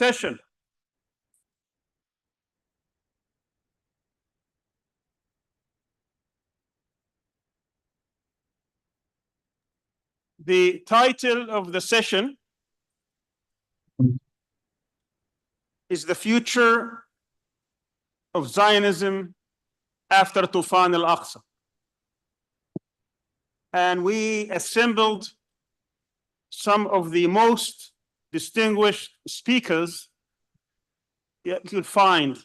session. The title of the session is The Future of Zionism After Toufan Al-Aqsa. And we assembled some of the most distinguished speakers you could find.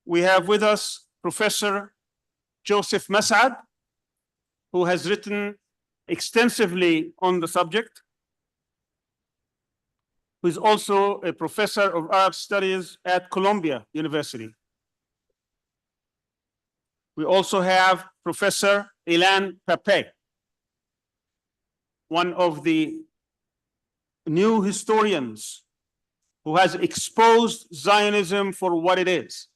We have with us Professor Joseph Massad, who has written extensively on the subject, who is also a professor of Arab Studies at Columbia University. We also have Professor Ilan Pappe, one of the new historians who has exposed Zionism for what it is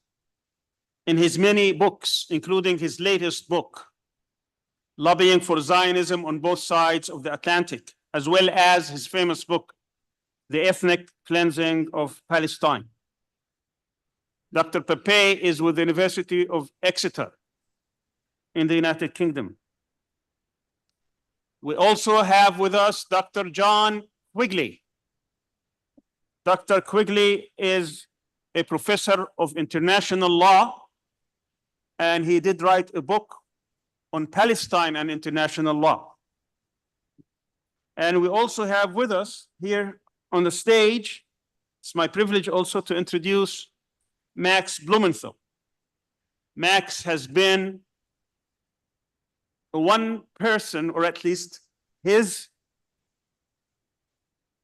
in his many books, including his latest book, Lobbying for Zionism on Both Sides of the Atlantic, as well as his famous book, The Ethnic Cleansing of Palestine. Dr. Pappe is with the University of Exeter in the United Kingdom. We also have with us Dr. John Quigley. Dr. Quigley is a professor of international law, and he did write a book on Palestine and international law. And we also have with us here on the stage, it's my privilege also to introduce Max Blumenthal. Max has been one person, or at least his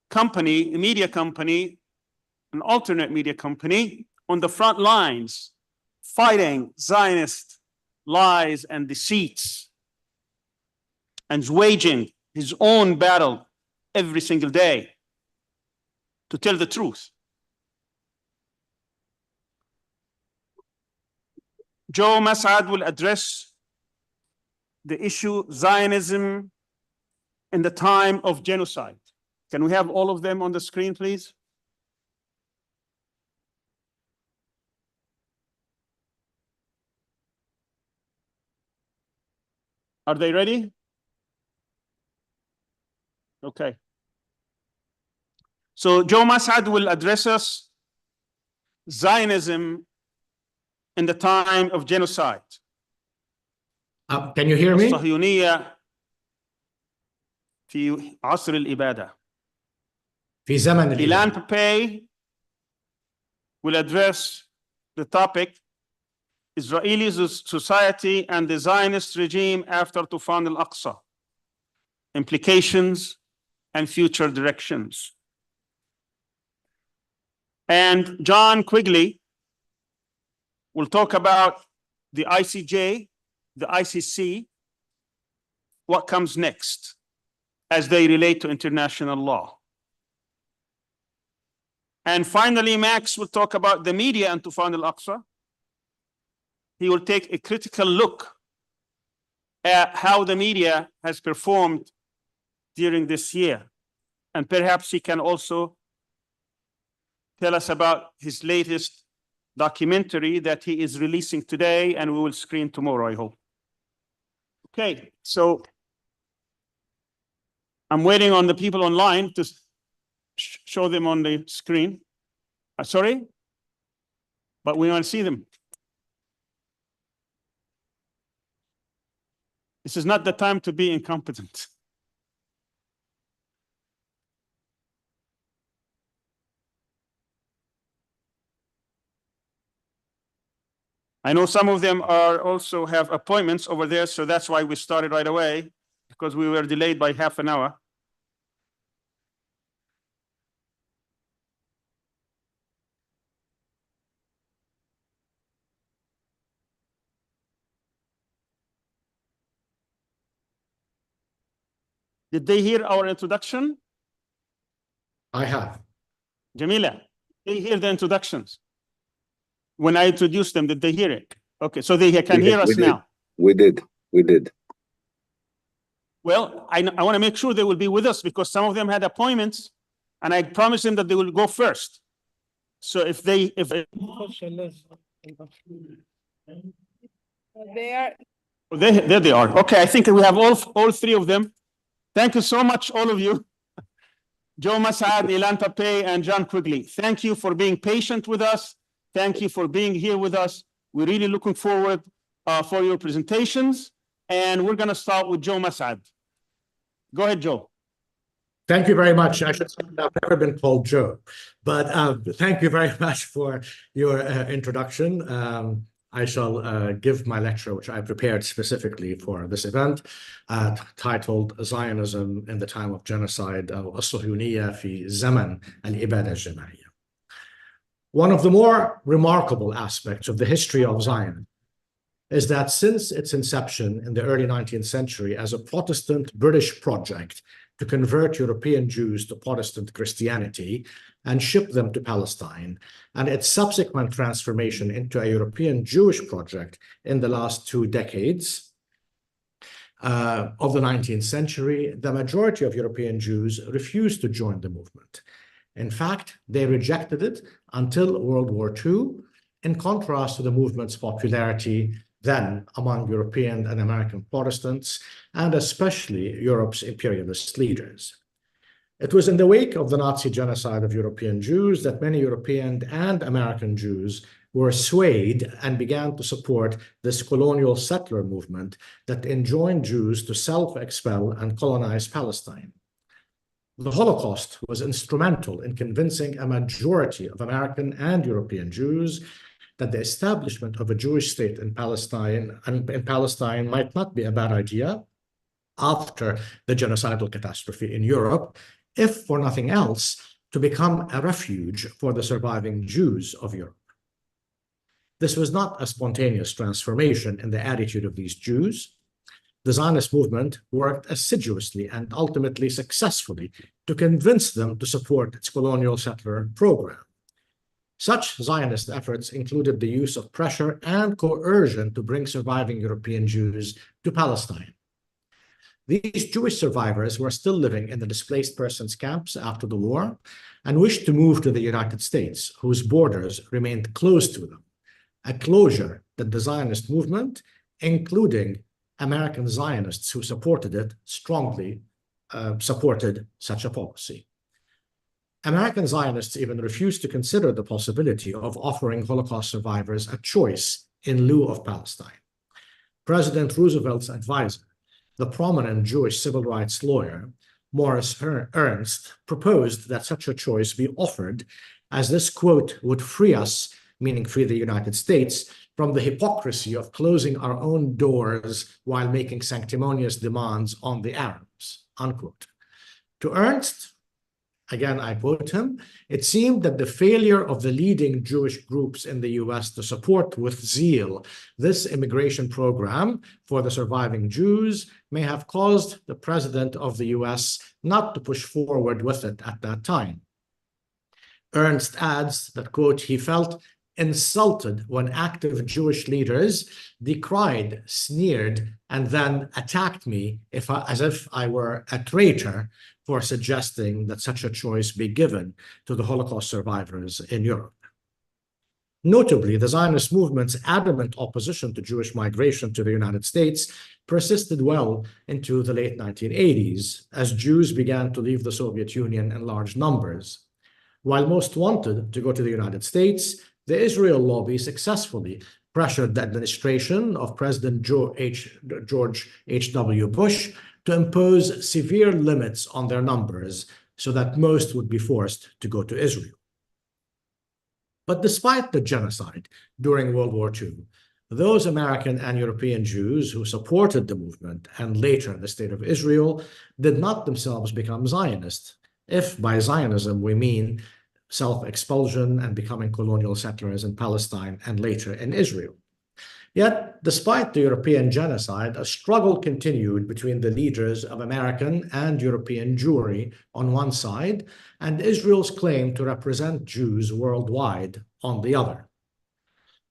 company, a media company, an alternate media company, on the front lines, fighting Zionist lies and deceits, and waging his own battle every single day to tell the truth. Joe Massad will address the issue Zionism in the time of genocide. Can we have all of them on the screen, please? Are they ready? Okay. So Joe Massad will address us Zionism in the time of genocide. Can you hear me? الصهيونية في عصر الإبادة. في زمن Ilan Pappe will address the topic Israeli society and the Zionist regime after Toufan Al-Aqsa, implications and future directions. And John Quigley will talk about the ICJ, the ICC, what comes next as they relate to international law. And finally, Max will talk about the media and Toufan Al-Aqsa. He will take a critical look at how the media has performed during this year. And perhaps he can also tell us about his latest documentary that he is releasing today, and we will screen tomorrow, I hope. Okay, so I'm waiting on the people online to show them on the screen. Sorry? But we want to see them. This is not the time to be incompetent. I know some of them are also have appointments over there, so that's why we started right away, because we were delayed by half an hour. Did they hear our introduction? I have. Jamila, they hear the introductions. When I introduced them, did they hear it? Okay, so they can hear us now. We did. Well, I want to make sure they will be with us because some of them had appointments and I promised them that they will go first. So if They are there they are. Okay, I think we have all three of them. Thank you so much, all of you. Joe Massad, Ilan Pappe, and John Quigley. Thank you for being patient with us. Thank you for being here with us. We're really looking forward for your presentations. And we're going to start with Joe Massad. Go ahead, Joe. Thank you very much. I should say I've never been called Joe, but thank you very much for your introduction. I shall give my lecture, which I prepared specifically for this event, titled Zionism in the Time of Genocide, الصهيونية في زمن الإبادة الجماعية. One of the more remarkable aspects of the history of Zionism is that since its inception in the early 19th century as a Protestant British project to convert European Jews to Protestant Christianity and ship them to Palestine, and its subsequent transformation into a European Jewish project in the last 2 decades of the 19th century, the majority of European Jews refused to join the movement. In fact, they rejected it until World War II, in contrast to the movement's popularity then among European and American Protestants, and especially Europe's imperialist leaders. It was in the wake of the Nazi genocide of European Jews that many European and American Jews were swayed and began to support this colonial settler movement that enjoined Jews to self-expel and colonize Palestine. The Holocaust was instrumental in convincing a majority of American and European Jews that the establishment of a Jewish state in Palestine might not be a bad idea after the genocidal catastrophe in Europe, if for nothing else, to become a refuge for the surviving Jews of Europe. This was not a spontaneous transformation in the attitude of these Jews. The Zionist movement worked assiduously and ultimately successfully to convince them to support its colonial settler program. Such Zionist efforts included the use of pressure and coercion to bring surviving European Jews to Palestine. These Jewish survivors were still living in the displaced persons camps after the war and wished to move to the United States, whose borders remained closed to them, a closure that the Zionist movement, including American Zionists who supported it, strongly supported such a policy. American Zionists even refused to consider the possibility of offering Holocaust survivors a choice in lieu of Palestine. President Roosevelt's advisor, the prominent Jewish civil rights lawyer, Morris Ernst, proposed that such a choice be offered, as this, quote, would free us, meaning free the United States, from the hypocrisy of closing our own doors while making sanctimonious demands on the Arabs, unquote. To Ernst, again, I quote him, it seemed that the failure of the leading Jewish groups in the US to support with zeal this immigration program for the surviving Jews may have caused the president of the US not to push forward with it at that time. Ernst adds that, quote, he felt insulted when active Jewish leaders decried, sneered, and then attacked me as if I were a traitor for suggesting that such a choice be given to the Holocaust survivors in Europe. Notably, the Zionist movement's adamant opposition to Jewish migration to the United States persisted well into the late 1980s, as Jews began to leave the Soviet Union in large numbers. While most wanted to go to the United States, the Israel lobby successfully pressured the administration of President George H.W. Bush to impose severe limits on their numbers so that most would be forced to go to Israel. But despite the genocide during World War II, those American and European Jews who supported the movement and later the State of Israel did not themselves become Zionists, if by Zionism we mean self-expulsion and becoming colonial settlers in Palestine and later in Israel. Yet, despite the European genocide, a struggle continued between the leaders of American and European Jewry on one side and Israel's claim to represent Jews worldwide on the other.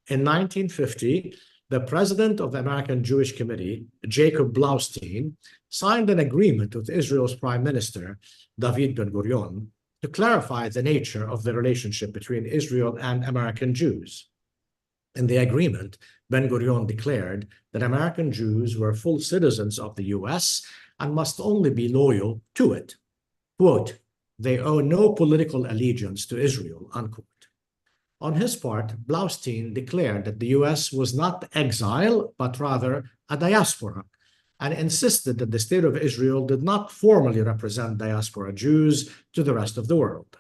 In 1950, the president of the American Jewish Committee, Jacob Blaustein, signed an agreement with Israel's Prime Minister, David Ben-Gurion, to clarify the nature of the relationship between Israel and American Jews. In the agreement, Ben-Gurion declared that American Jews were full citizens of the US and must only be loyal to it. Quote, "They owe no political allegiance to Israel," unquote. On his part, Blaustein declared that the US was not exile, but rather a diaspora, and insisted that the State of Israel did not formally represent diaspora Jews to the rest of the world.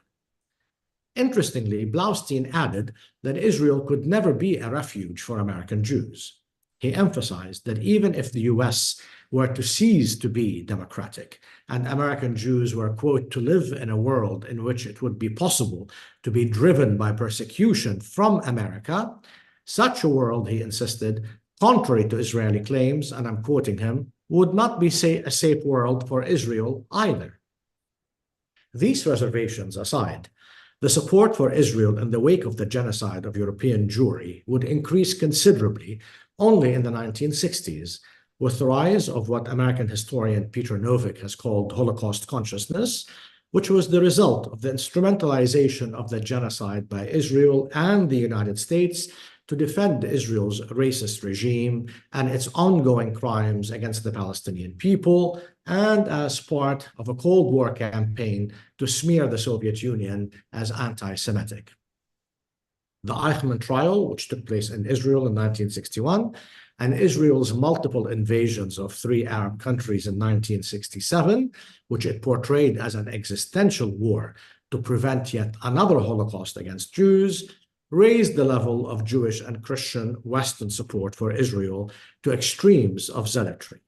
Interestingly, Blaustein added that Israel could never be a refuge for American Jews. He emphasized that even if the US were to cease to be democratic and American Jews were, quote, to live in a world in which it would be possible to be driven by persecution from America, such a world, he insisted, contrary to Israeli claims, and I'm quoting him, would not be a safe world for Israel either. These reservations aside, the support for Israel in the wake of the genocide of European Jewry would increase considerably only in the 1960s, with the rise of what American historian Peter Novick has called Holocaust consciousness, which was the result of the instrumentalization of the genocide by Israel and the United States to defend Israel's racist regime and its ongoing crimes against the Palestinian people, and as part of a Cold War campaign to smear the Soviet Union as anti-Semitic. The Eichmann trial, which took place in Israel in 1961, and Israel's multiple invasions of 3 Arab countries in 1967, which it portrayed as an existential war to prevent yet another Holocaust against Jews, raised the level of Jewish and Christian Western support for Israel to extremes of zealotry.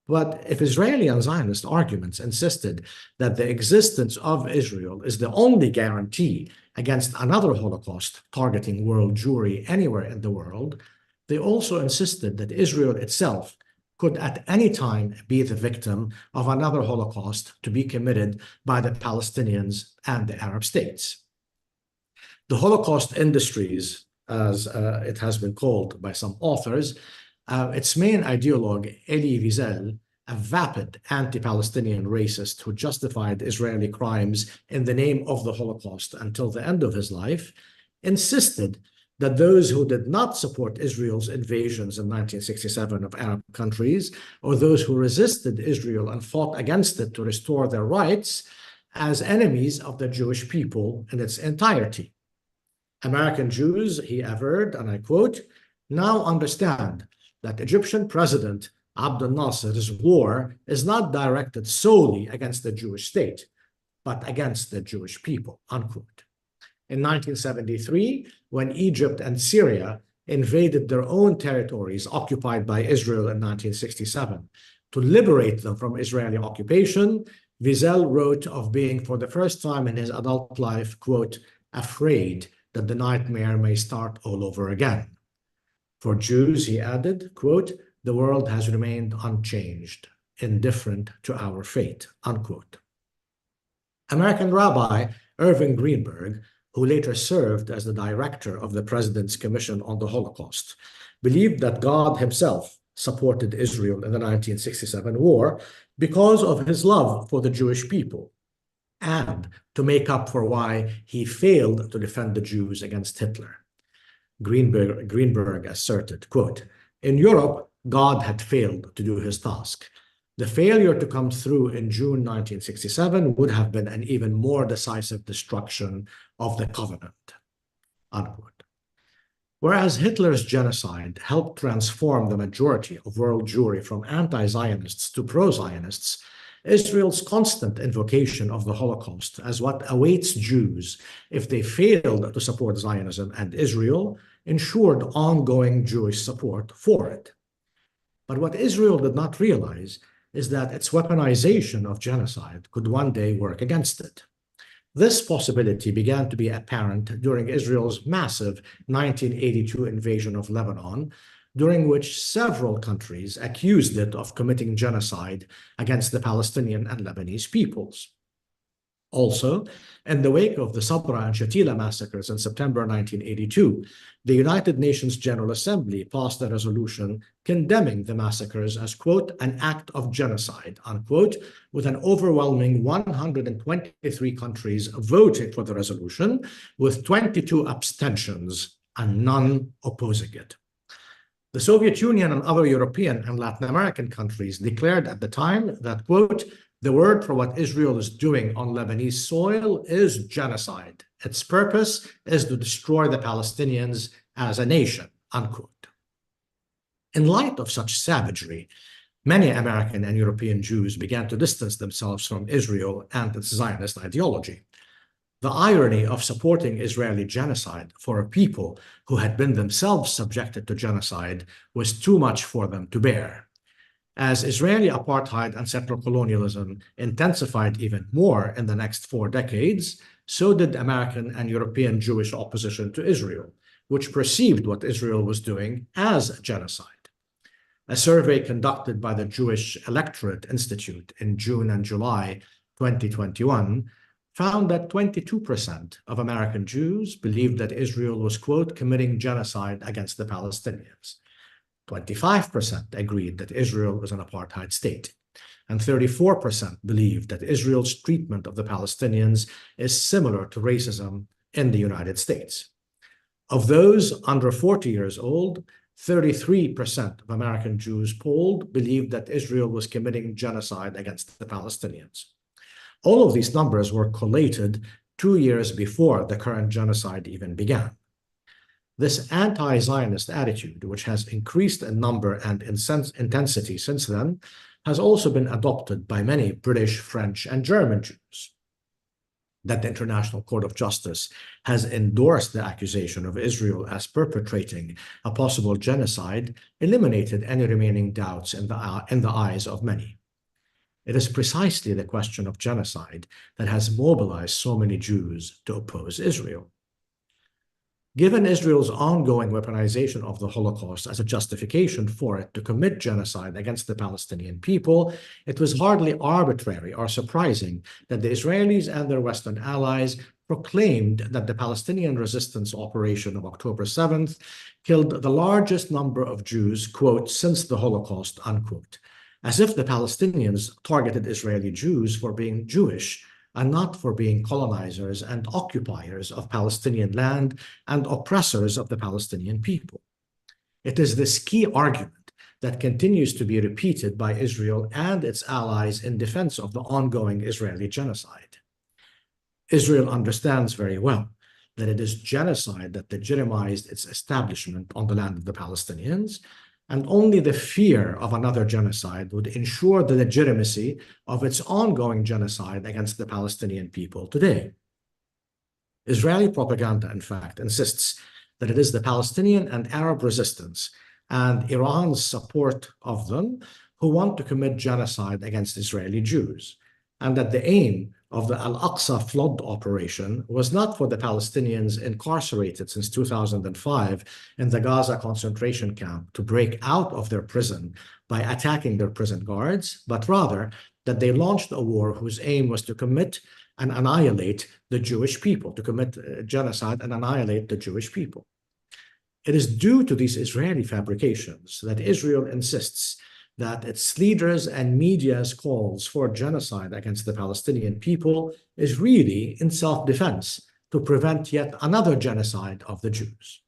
But if Israeli and Zionist arguments insisted that the existence of Israel is the only guarantee against another Holocaust targeting world Jewry anywhere in the world, they also insisted that Israel itself could at any time be the victim of another Holocaust to be committed by the Palestinians and the Arab states. The Holocaust industries, as it has been called by some authors, its main ideologue, Elie Wiesel, a vapid anti-Palestinian racist who justified Israeli crimes in the name of the Holocaust until the end of his life, insisted that those who did not support Israel's invasions in 1967 of Arab countries, or those who resisted Israel and fought against it to restore their rights, as enemies of the Jewish people in its entirety. American Jews, he averred, and I quote, now understand that Egyptian President Abdel Nasser's war is not directed solely against the Jewish state, but against the Jewish people, unquote. In 1973, when Egypt and Syria invaded their own territories occupied by Israel in 1967, to liberate them from Israeli occupation, Wiesel wrote of being, for the first time in his adult life, quote, afraid that the nightmare may start all over again. For Jews, he added, quote, the world has remained unchanged, indifferent to our fate, unquote. American Rabbi Irving Greenberg, who later served as the director of the President's Commission on the Holocaust, believed that God himself supported Israel in the 1967 war because of his love for the Jewish people, and to make up for why he failed to defend the Jews against Hitler. Greenberg asserted, quote, in Europe, God had failed to do his task. The failure to come through in June 1967 would have been an even more decisive destruction of the covenant, unquote. Whereas Hitler's genocide helped transform the majority of world Jewry from anti-Zionists to pro-Zionists, Israel's constant invocation of the Holocaust as what awaits Jews if they failed to support Zionism and Israel ensured ongoing Jewish support for it. But what Israel did not realize is that its weaponization of genocide could one day work against it. This possibility began to be apparent during Israel's massive 1982 invasion of Lebanon, during which several countries accused it of committing genocide against the Palestinian and Lebanese peoples. Also, in the wake of the Sabra and Shatila massacres in September 1982, the United Nations General Assembly passed a resolution condemning the massacres as, quote, an act of genocide, unquote, with an overwhelming 123 countries voting for the resolution, with 22 abstentions and none opposing it. The Soviet Union and other European and Latin American countries declared at the time that, quote, the word for what Israel is doing on Lebanese soil is genocide. Its purpose is to destroy the Palestinians as a nation, unquote. In light of such savagery, many American and European Jews began to distance themselves from Israel and its Zionist ideology. The irony of supporting Israeli genocide for a people who had been themselves subjected to genocide was too much for them to bear. As Israeli apartheid and settler colonialism intensified even more in the next 4 decades, so did American and European Jewish opposition to Israel, which perceived what Israel was doing as genocide. A survey conducted by the Jewish Electorate Institute in June and July 2021 found that 22% of American Jews believed that Israel was, quote, committing genocide against the Palestinians. 25% agreed that Israel was an apartheid state, and 34% believed that Israel's treatment of the Palestinians is similar to racism in the United States. Of those under 40 years old, 33% of American Jews polled believed that Israel was committing genocide against the Palestinians. All of these numbers were collated 2 years before the current genocide even began. This anti-Zionist attitude, which has increased in number and intensity since then, has also been adopted by many British, French, and German Jews. That the International Court of Justice has endorsed the accusation of Israel as perpetrating a possible genocide eliminated any remaining doubts in the eyes of many. It is precisely the question of genocide that has mobilized so many Jews to oppose Israel. Given Israel's ongoing weaponization of the Holocaust as a justification for it to commit genocide against the Palestinian people, it was hardly arbitrary or surprising that the Israelis and their Western allies proclaimed that the Palestinian resistance operation of October 7th killed the largest number of Jews, quote, since the Holocaust, unquote, as if the Palestinians targeted Israeli Jews for being Jewish and not for being colonizers and occupiers of Palestinian land and oppressors of the Palestinian people. It is this key argument that continues to be repeated by Israel and its allies in defense of the ongoing Israeli genocide. Israel understands very well that it is genocide that legitimized its establishment on the land of the Palestinians, and only the fear of another genocide would ensure the legitimacy of its ongoing genocide against the Palestinian people today. Israeli propaganda, in fact, insists that it is the Palestinian and Arab resistance and Iran's support of them who want to commit genocide against Israeli Jews, and that the aim of the Al-Aqsa flood operation was not for the Palestinians incarcerated since 2005 in the Gaza concentration camp to break out of their prison by attacking their prison guards, but rather that they launched a war whose aim was to commit and annihilate the Jewish people, to commit genocide and annihilate the Jewish people. It is due to these Israeli fabrications that Israel insists that its leaders and media's calls for genocide against the Palestinian people is really in self-defense to prevent yet another genocide of the Jews.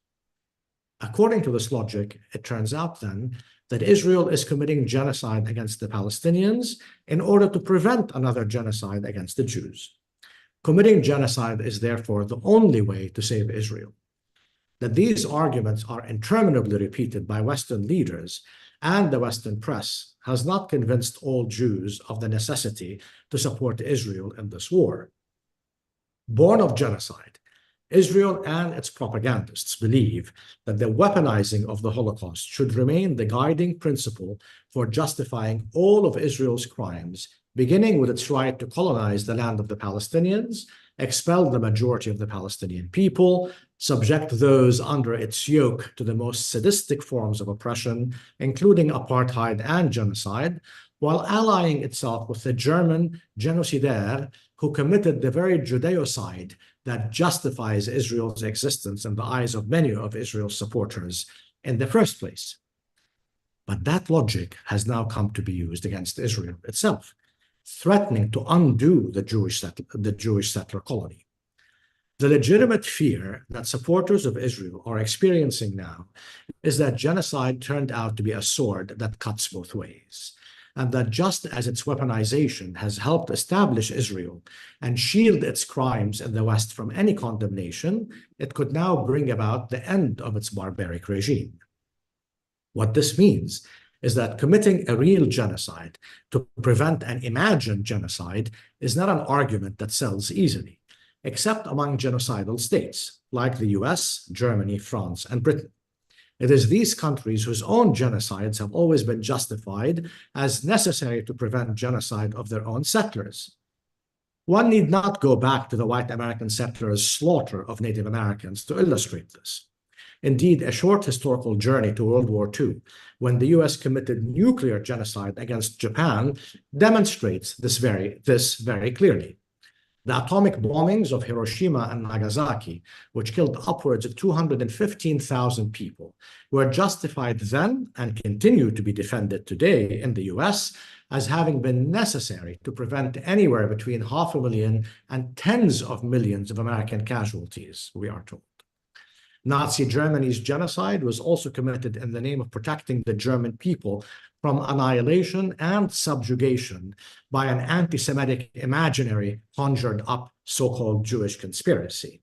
According to this logic, it turns out then that Israel is committing genocide against the Palestinians in order to prevent another genocide against the Jews. Committing genocide is therefore the only way to save Israel. That these arguments are interminably repeated by Western leaders and the Western press has not convinced all Jews of the necessity to support Israel in this war. Born of genocide, Israel and its propagandists believe that the weaponizing of the Holocaust should remain the guiding principle for justifying all of Israel's crimes, beginning with its right to colonize the land of the Palestinians, expel the majority of the Palestinian people, subject those under its yoke to the most sadistic forms of oppression, including apartheid and genocide, while allying itself with the German genocidaire who committed the very Judeocide that justifies Israel's existence in the eyes of many of Israel's supporters in the first place. But that logic has now come to be used against Israel itself, threatening to undo the Jewish settler colony. The legitimate fear that supporters of Israel are experiencing now is that genocide turned out to be a sword that cuts both ways, and that just as its weaponization has helped establish Israel and shield its crimes in the West from any condemnation, it could now bring about the end of its barbaric regime. What this means is that committing a real genocide to prevent an imagined genocide is not an argument that sells easily, except among genocidal states like the US, Germany, France, and Britain. It is these countries whose own genocides have always been justified as necessary to prevent genocide of their own settlers. One need not go back to the white American settlers' slaughter of Native Americans to illustrate this. Indeed, a short historical journey to World War II, when the US committed nuclear genocide against Japan, demonstrates this very clearly. The atomic bombings of Hiroshima and Nagasaki, which killed upwards of 215,000 people, were justified then and continue to be defended today in the US as having been necessary to prevent anywhere between 500,000 and tens of millions of American casualties, we are told. Nazi Germany's genocide was also committed in the name of protecting the German people from annihilation and subjugation by an anti-Semitic imaginary conjured up so-called Jewish conspiracy.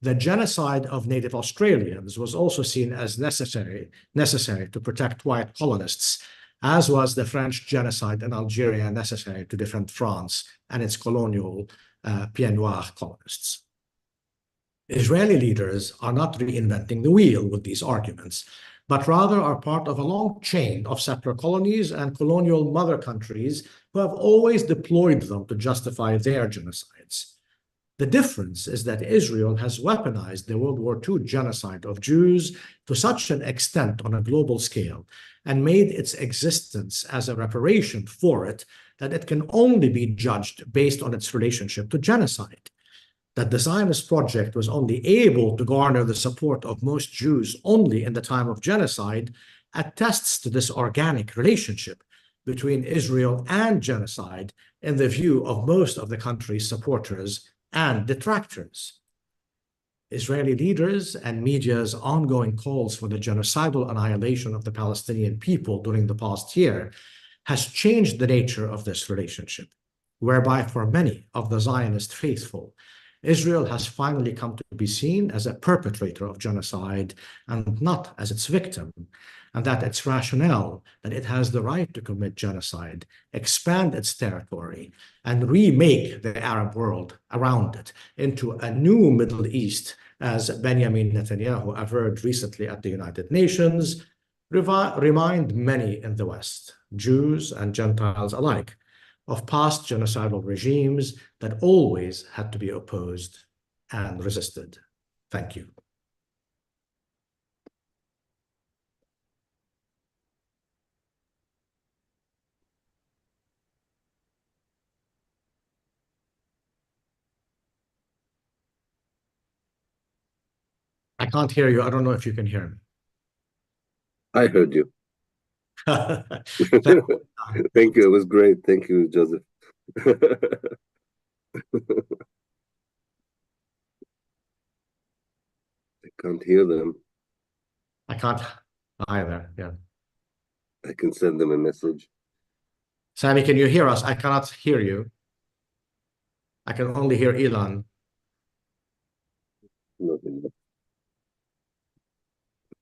The genocide of Native Australians was also seen as necessary to protect white colonists, as was the French genocide in Algeria necessary to defend France and its colonial Pieds Noirs colonists. Israeli leaders are not reinventing the wheel with these arguments, but rather are part of a long chain of settler colonies and colonial mother countries who have always deployed them to justify their genocides. The difference is that Israel has weaponized the World War II genocide of Jews to such an extent on a global scale and made its existence as a reparation for it that it can only be judged based on its relationship to genocide. That the Zionist project was only able to garner the support of most Jews only in the time of genocide attests to this organic relationship between Israel and genocide in the view of most of the country's supporters and detractors. Israeli leaders and media's ongoing calls for the genocidal annihilation of the Palestinian people during the past year has changed the nature of this relationship, whereby for many of the Zionist faithful, Israel has finally come to be seen as a perpetrator of genocide and not as its victim, and that its rationale that it has the right to commit genocide, expand its territory, and remake the Arab world around it into a new Middle East, as Benjamin Netanyahu averred recently at the United Nations, remind many in the West, Jews and Gentiles alike, of past genocidal regimes that always had to be opposed and resisted. Thank you. I can't hear you. I don't know if you can hear me. I heard you. Thank Thank you. It was great. Thank you, Joseph. I can't hear them. I can't either. Yeah. I can send them a message. Sami, can you hear us? I cannot hear you. I can only hear Ilan. Not enough.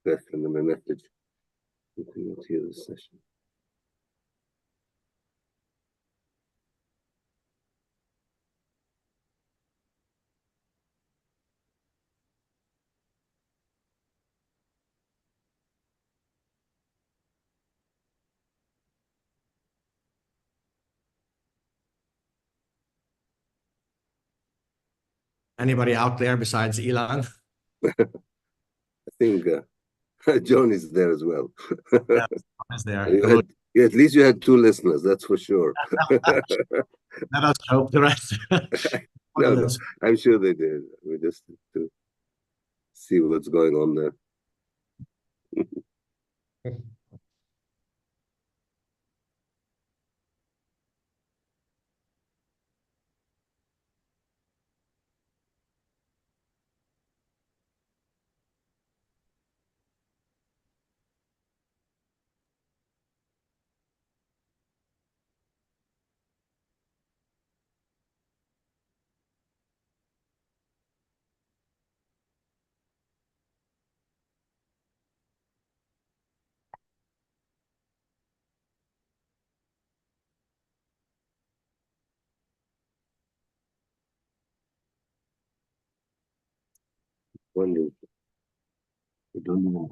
Let's send them a message. You cannot hear the session. Anybody out there besides Ilan? I think John is there as well. Yeah, is there. At least you had two listeners, that's for sure. Let us hope the rest. No, I'm sure they did. We just need to see what's going on there. Wonderful. We don't know.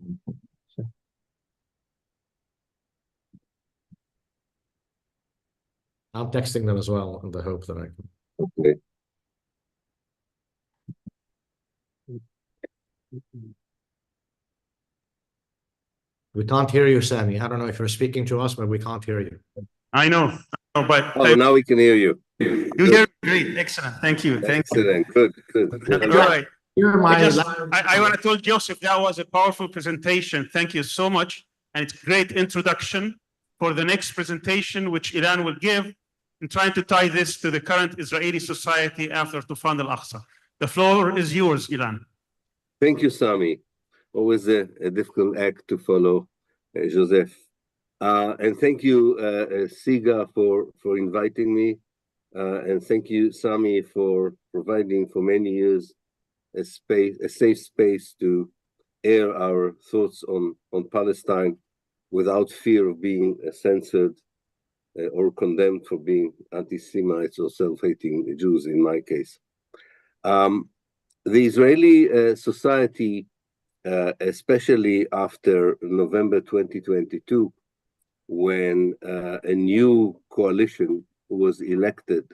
I'm texting them as well in the hope that I can. Okay. We can't hear you, Sami. I don't know if you're speaking to us, but we can't hear you. I know, but Oh, now we can hear you. you Good. hear great, excellent. Thank you. Thank you. Excellent. Good. All right. I I want to tell Joseph that was a powerful presentation. Thank you so much. And it's a great introduction for the next presentation, which Ilan will give, in trying to tie this to the current Israeli society after Toufan Al-Aqsa. The floor is yours, Ilan. Thank you, Sami. Always a difficult act to follow, Joseph. And thank you, CIGA, for inviting me. And thank you, Sami, for providing for many years a safe space to air our thoughts on Palestine without fear of being censored or condemned for being anti-Semites or self-hating Jews, in my case. The Israeli society, especially after November 2022, when a new coalition was elected,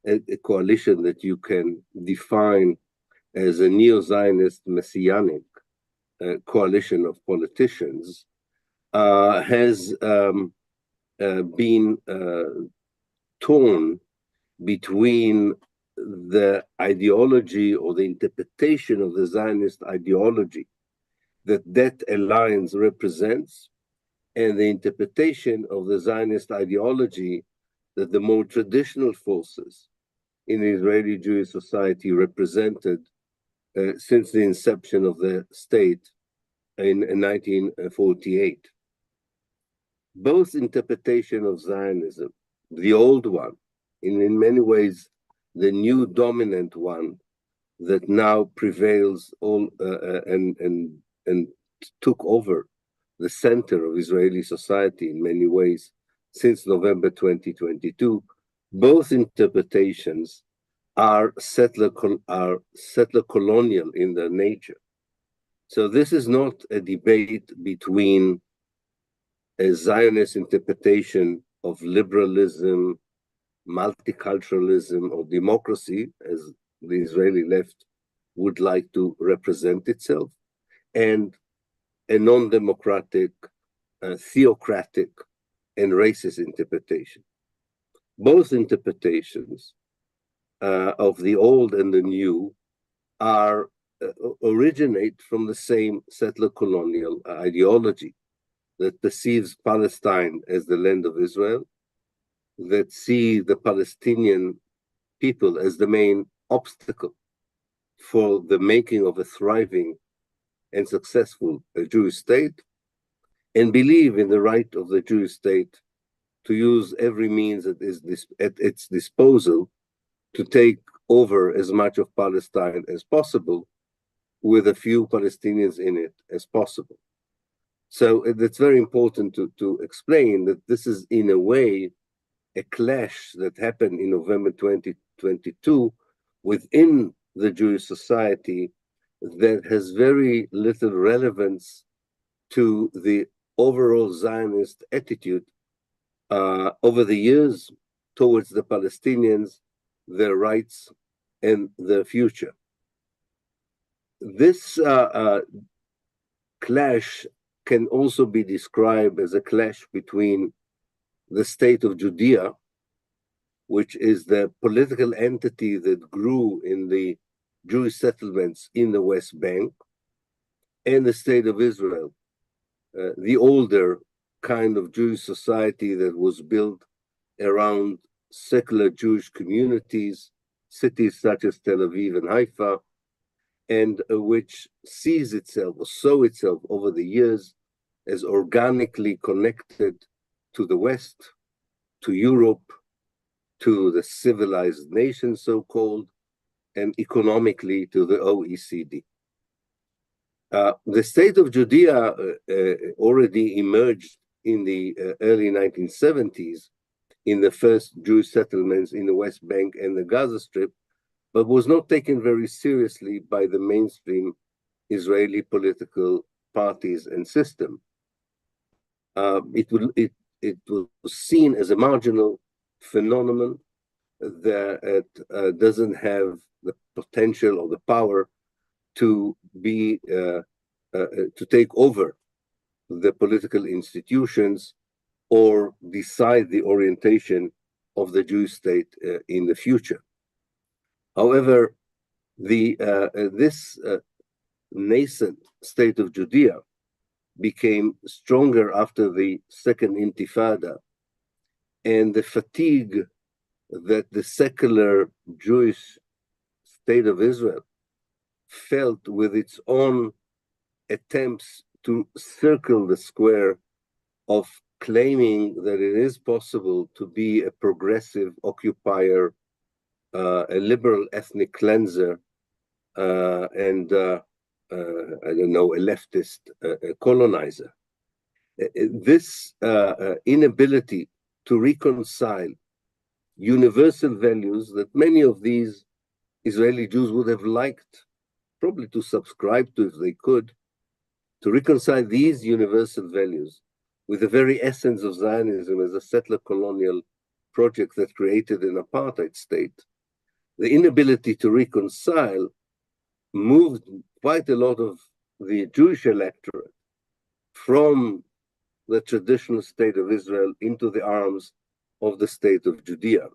a coalition that you can define as a neo-Zionist messianic coalition of politicians, has been torn between the ideology or the interpretation of the Zionist ideology that alliance represents, and the interpretation of the Zionist ideology that the more traditional forces in Israeli Jewish society represented since the inception of the state in 1948. Both interpretation of Zionism, the old one, and in many ways the new dominant one that now prevails all and took over the center of Israeli society in many ways since November 2022, both interpretations are settler colonial in their nature. So this is not a debate between a Zionist interpretation of liberalism, multiculturalism, or democracy, as the Israeli left would like to represent itself, and a non-democratic, theocratic, and racist interpretation. Both interpretations of the old and the new are originate from the same settler colonial ideology that perceives Palestine as the land of Israel, that see the Palestinian people as the main obstacle for the making of a thriving and successful Jewish state, and believe in the right of the Jewish state to use every means that is at its disposal to take over as much of Palestine as possible, with a few Palestinians in it as possible. So it's very important to explain that this is, in a way, a clash that happened in November 2022 within the Jewish society that has very little relevance to the overall Zionist attitude over the years towards the Palestinians, their rights, and their future. This clash can also be described as a clash between the state of Judea which is the political entity that grew in the Jewish settlements in the West Bank, and the State of Israel, the older kind of Jewish society that was built around secular Jewish communities, cities such as Tel Aviv and Haifa, and which sees itself or saw itself over the years as organically connected to the West, to Europe, to the civilized nations, so-called, and economically to the OECD. The state of Judea already emerged in the early 1970s in the first Jewish settlements in the West Bank and the Gaza Strip, but was not taken very seriously by the mainstream Israeli political parties and system. It was seen as a marginal phenomenon that doesn't have the potential or the power to be to take over the political institutions or decide the orientation of the Jewish state in the future. However, this nascent state of Judea became stronger after the Second Intifada, and the fatigue that the secular Jewish state of Israel felt with its own attempts to circle the square of claiming that it is possible to be a progressive occupier, a liberal ethnic cleanser, and I don't know, a leftist colonizer. This inability to reconcile universal values that many of these Israeli Jews would have liked probably to subscribe to if they could, to reconcile these universal values with the very essence of Zionism as a settler colonial project that created an apartheid state. The inability to reconcile moved quite a lot of the Jewish electorate from the traditional state of Israel into the arms of the state of Judea.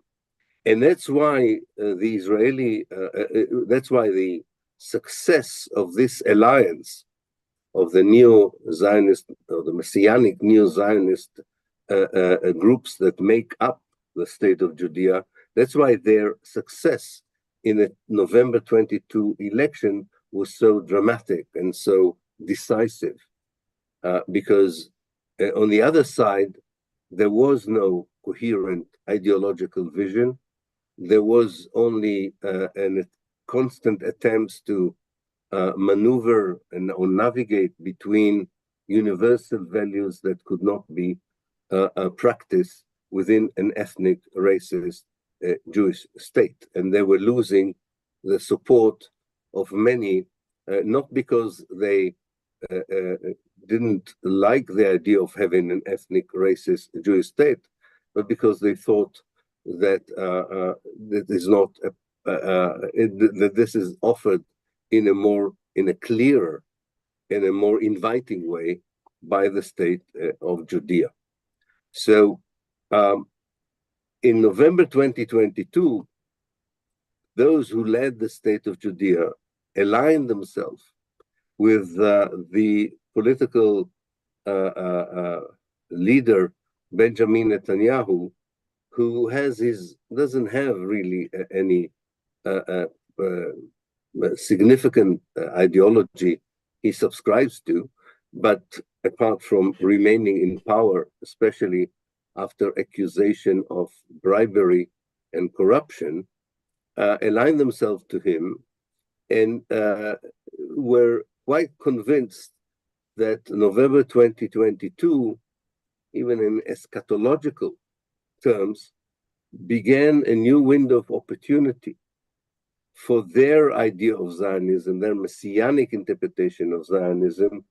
And that's why that's why the success of this alliance of the neo-Zionist or the Messianic neo-Zionist groups that make up the state of Judea, that's why their success in the November 22 election was so dramatic and so decisive, because on the other side, there was no coherent ideological vision. There was only constant attempts to maneuver or navigate between universal values that could not be practiced within an ethnic, racist Jewish state. And they were losing the support of many, not because they didn't like the idea of having an ethnic, racist Jewish state, but because they thought that that is not that this is offered in a clearer, in a more inviting way by the state of Judea. So in November 2022, those who led the state of Judea aligned themselves with the political leader Benjamin Netanyahu, who doesn't have really any significant ideology he subscribes to, but apart from remaining in power, especially after accusation of bribery and corruption, aligned themselves to him and were quite convinced that November 2022, even in eschatological terms, began a new window of opportunity for their idea of Zionism, their messianic interpretation of Zionism,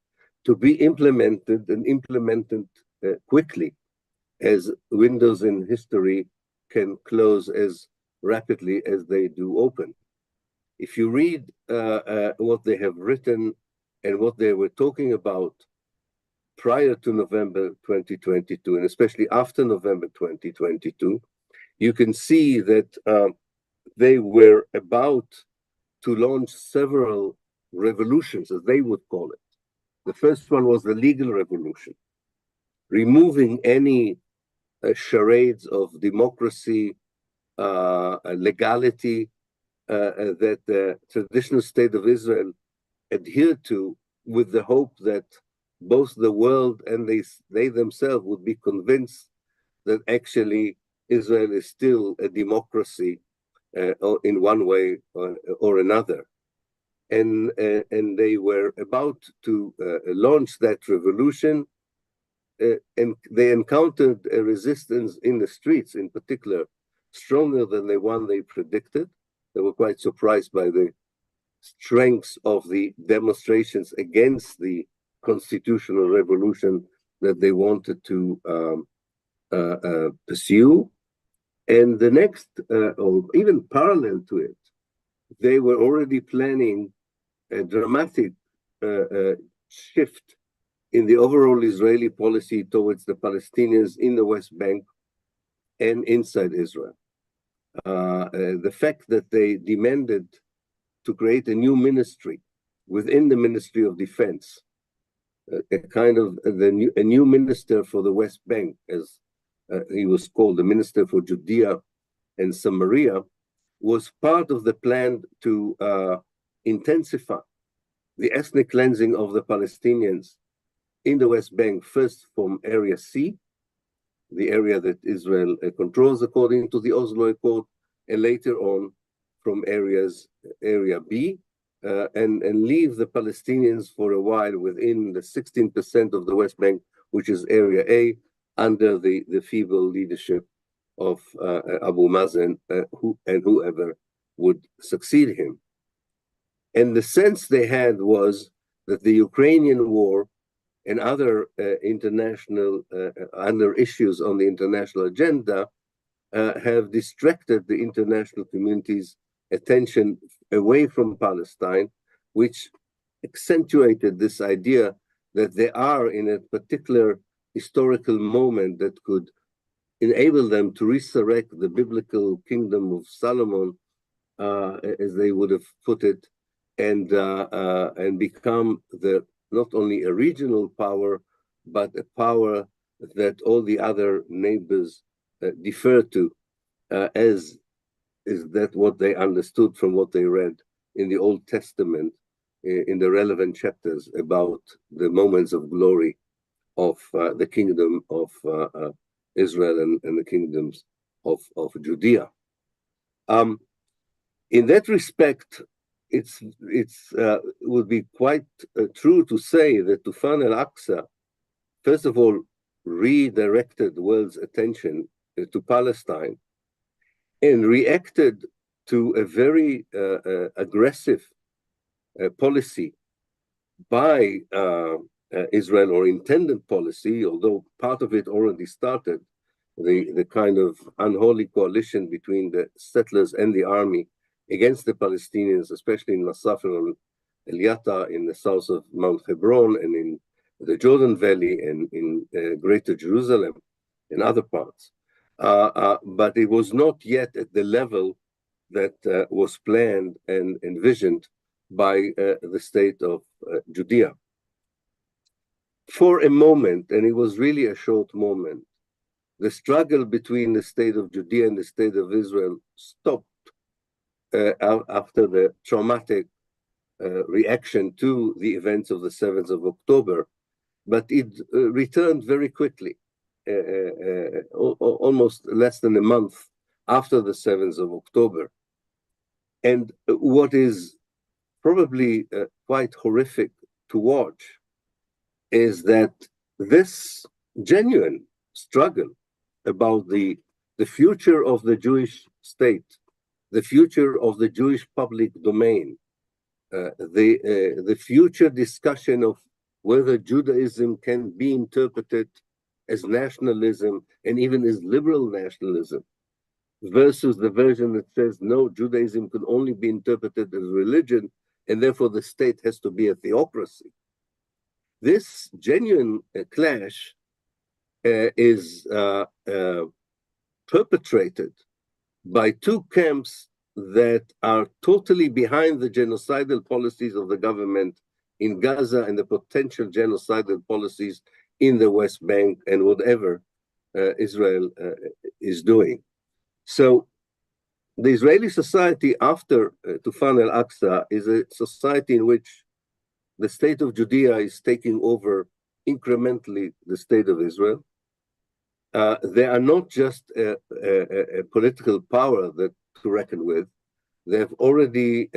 to be implemented and implemented quickly, as windows in history can close as rapidly as they do open. If you read what they have written and what they were talking about prior to November 2022, and especially after November 2022, you can see that they were about to launch several revolutions, as they would call it. The first one was the legal revolution, removing any charades of democracy, legality that the traditional state of Israel adhered to, with the hope that both the world and they themselves would be convinced that actually Israel is still a democracy in one way or another. And they were about to launch that revolution, and they encountered a resistance in the streets, in particular, stronger than the one they predicted. They were quite surprised by the strength of the demonstrations against the constitutional revolution that they wanted to pursue. And the next, or even parallel to it, they were already planning a dramatic shift in the overall Israeli policy towards the Palestinians in the West Bank and inside Israel. The fact that they demanded to create a new ministry within the Ministry of Defense, a kind of a new minister for the West Bank, as he was called, the Minister for Judea and Samaria, was part of the plan to intensify the ethnic cleansing of the Palestinians in the West Bank, first from Area C, the area that Israel controls according to the Oslo Accord, and later on from Area B, and leave the Palestinians for a while within the 16% of the West Bank, which is Area A, under the feeble leadership of Abu Mazen and whoever would succeed him. And the sense they had was that the Ukrainian war and other other issues on the international agenda have distracted the international community's attention away from Palestine, which accentuated this idea that they are in a particular historical moment that could enable them to resurrect the biblical kingdom of Solomon, as they would have put it, and become not only a regional power, but a power that all the other neighbors defer to, as is that what they understood from what they read in the Old Testament, in the relevant chapters about the moments of glory of the kingdom of Israel and the kingdoms of Judea. In that respect, it would be quite true to say that Toufan Al-Aqsa, first of all, redirected the world's attention to Palestine and reacted to a very aggressive policy by Israel, or intended policy, although part of it already started, the kind of unholy coalition between the settlers and the army against the Palestinians, especially in Massad and El-Yatta in the south of Mount Hebron and in the Jordan Valley and in Greater Jerusalem and other parts. But it was not yet at the level that was planned and envisioned by the state of Judea. For a moment, and it was really a short moment, the struggle between the state of Judea and the state of Israel stopped after the traumatic reaction to the events of the 7th of October, but it returned very quickly, almost less than a month after the 7th of October. And what is probably quite horrific to watch is that this genuine struggle about the future of the Jewish state, the future of the Jewish public domain, the future discussion of whether Judaism can be interpreted as nationalism and even as liberal nationalism, versus the version that says, no, Judaism can only be interpreted as religion, and therefore the state has to be a theocracy. This genuine clash is perpetrated by two camps that are totally behind the genocidal policies of the government in Gaza and the potential genocidal policies in the West Bank and whatever Israel is doing. So the Israeli society after Toufan Al-Aqsa is a society in which the state of Judea is taking over incrementally the state of Israel. They are not just a political power that to reckon with. They have already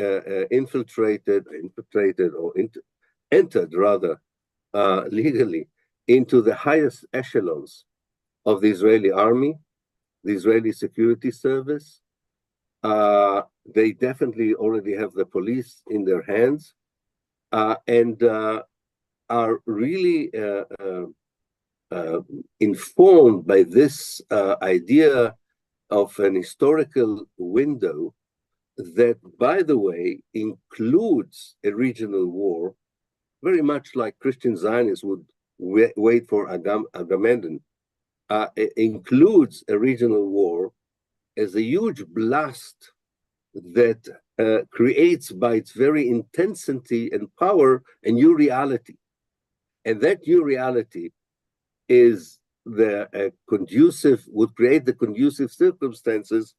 entered rather legally into the highest echelons of the Israeli army, the Israeli security service. They definitely already have the police in their hands and are really informed by this idea of an historical window that, by the way, includes a regional war, very much like Christian Zionists would wait for Agamemnon. It includes a regional war as a huge blast that creates by its very intensity and power a new reality. And that new reality is would create the conducive circumstances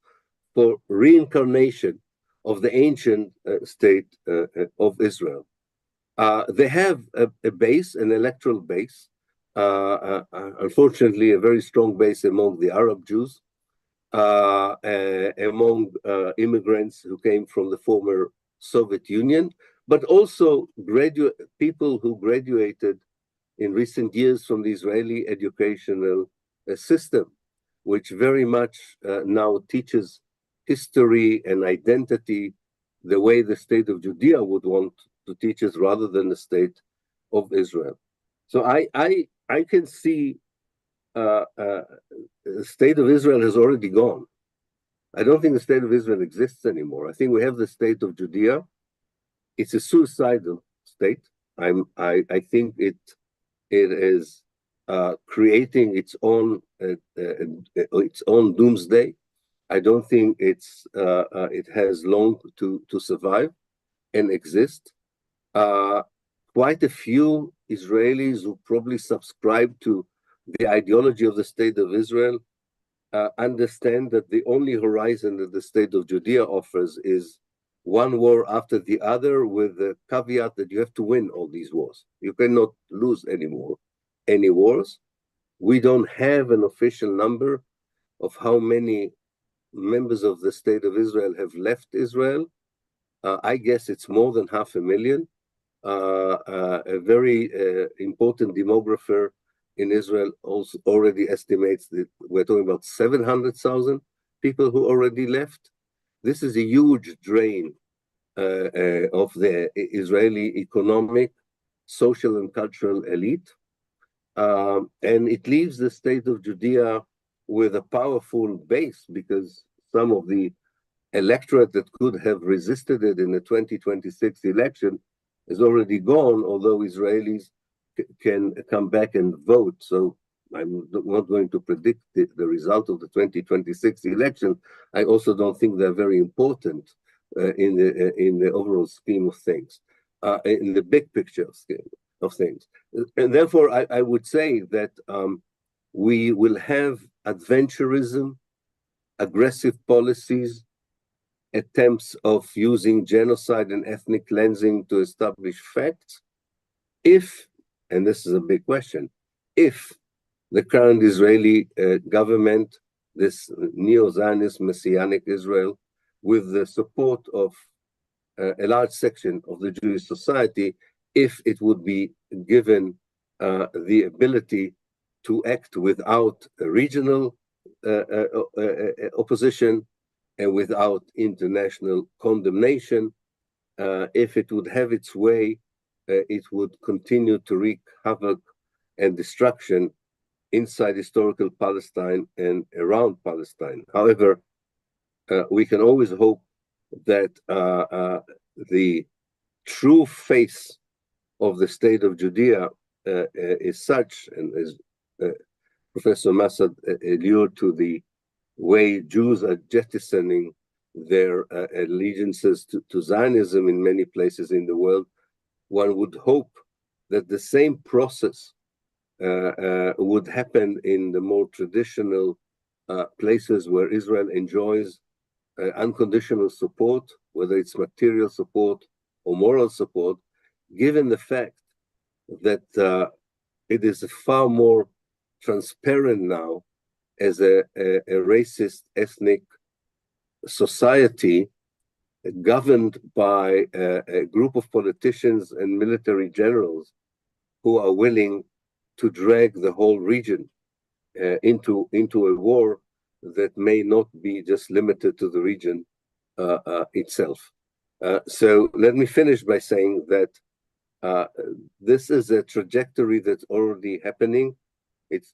for reincarnation of the ancient state of Israel. They have a base, an electoral base, unfortunately a very strong base among the Arab Jews, among immigrants who came from the former Soviet Union, but also people who graduated in recent years from the Israeli educational system, which very much now teaches history and identity the way the state of Judea would want to teach us rather than the state of Israel. So I can see the state of Israel has already gone. I don't think the state of Israel exists anymore. I think we have the state of Judea. It's a suicidal state. I think it is creating its own doomsday. I don't think it has long to survive and exist. Quite a few Israelis who probably subscribe to the ideology of the state of Israel understand that the only horizon that the state of Judea offers is one war after the other, with the caveat that you have to win all these wars. You cannot lose any wars. We don't have an official number of how many members of the state of Israel have left Israel. I guess it's more than 500,000. A very important demographer in Israel also already estimates that we're talking about 700,000 people who already left. This is a huge drain of the Israeli economic, social, and cultural elite. And it leaves the state of Judea with a powerful base, because some of the electorate that could have resisted it in the 2026 election is already gone, although Israelis can come back and vote. So I'm not going to predict the result of the 2026 election. I also don't think they're very important in the overall scheme of things, in the big picture of things. And therefore, I would say that we will have adventurism, aggressive policies, attempts of using genocide and ethnic cleansing to establish facts, if, and this is a big question, if the current Israeli government, this neo-Zionist Messianic Israel, with the support of a large section of the Jewish society, if it would be given the ability to act without a regional opposition and without international condemnation, if it would have its way, it would continue to wreak havoc and destruction inside historical Palestine and around Palestine. However, we can always hope that the true face of the state of Judea is such, and as Professor Massad allured to the way Jews are jettisoning their allegiances to Zionism in many places in the world, one would hope that the same process would happen in the more traditional places where Israel enjoys unconditional support, whether it's material support or moral support, given the fact that it is far more transparent now as a racist ethnic society governed by a group of politicians and military generals who are willing to drag the whole region into a war that may not be just limited to the region itself. So let me finish by saying that this is a trajectory that's already happening.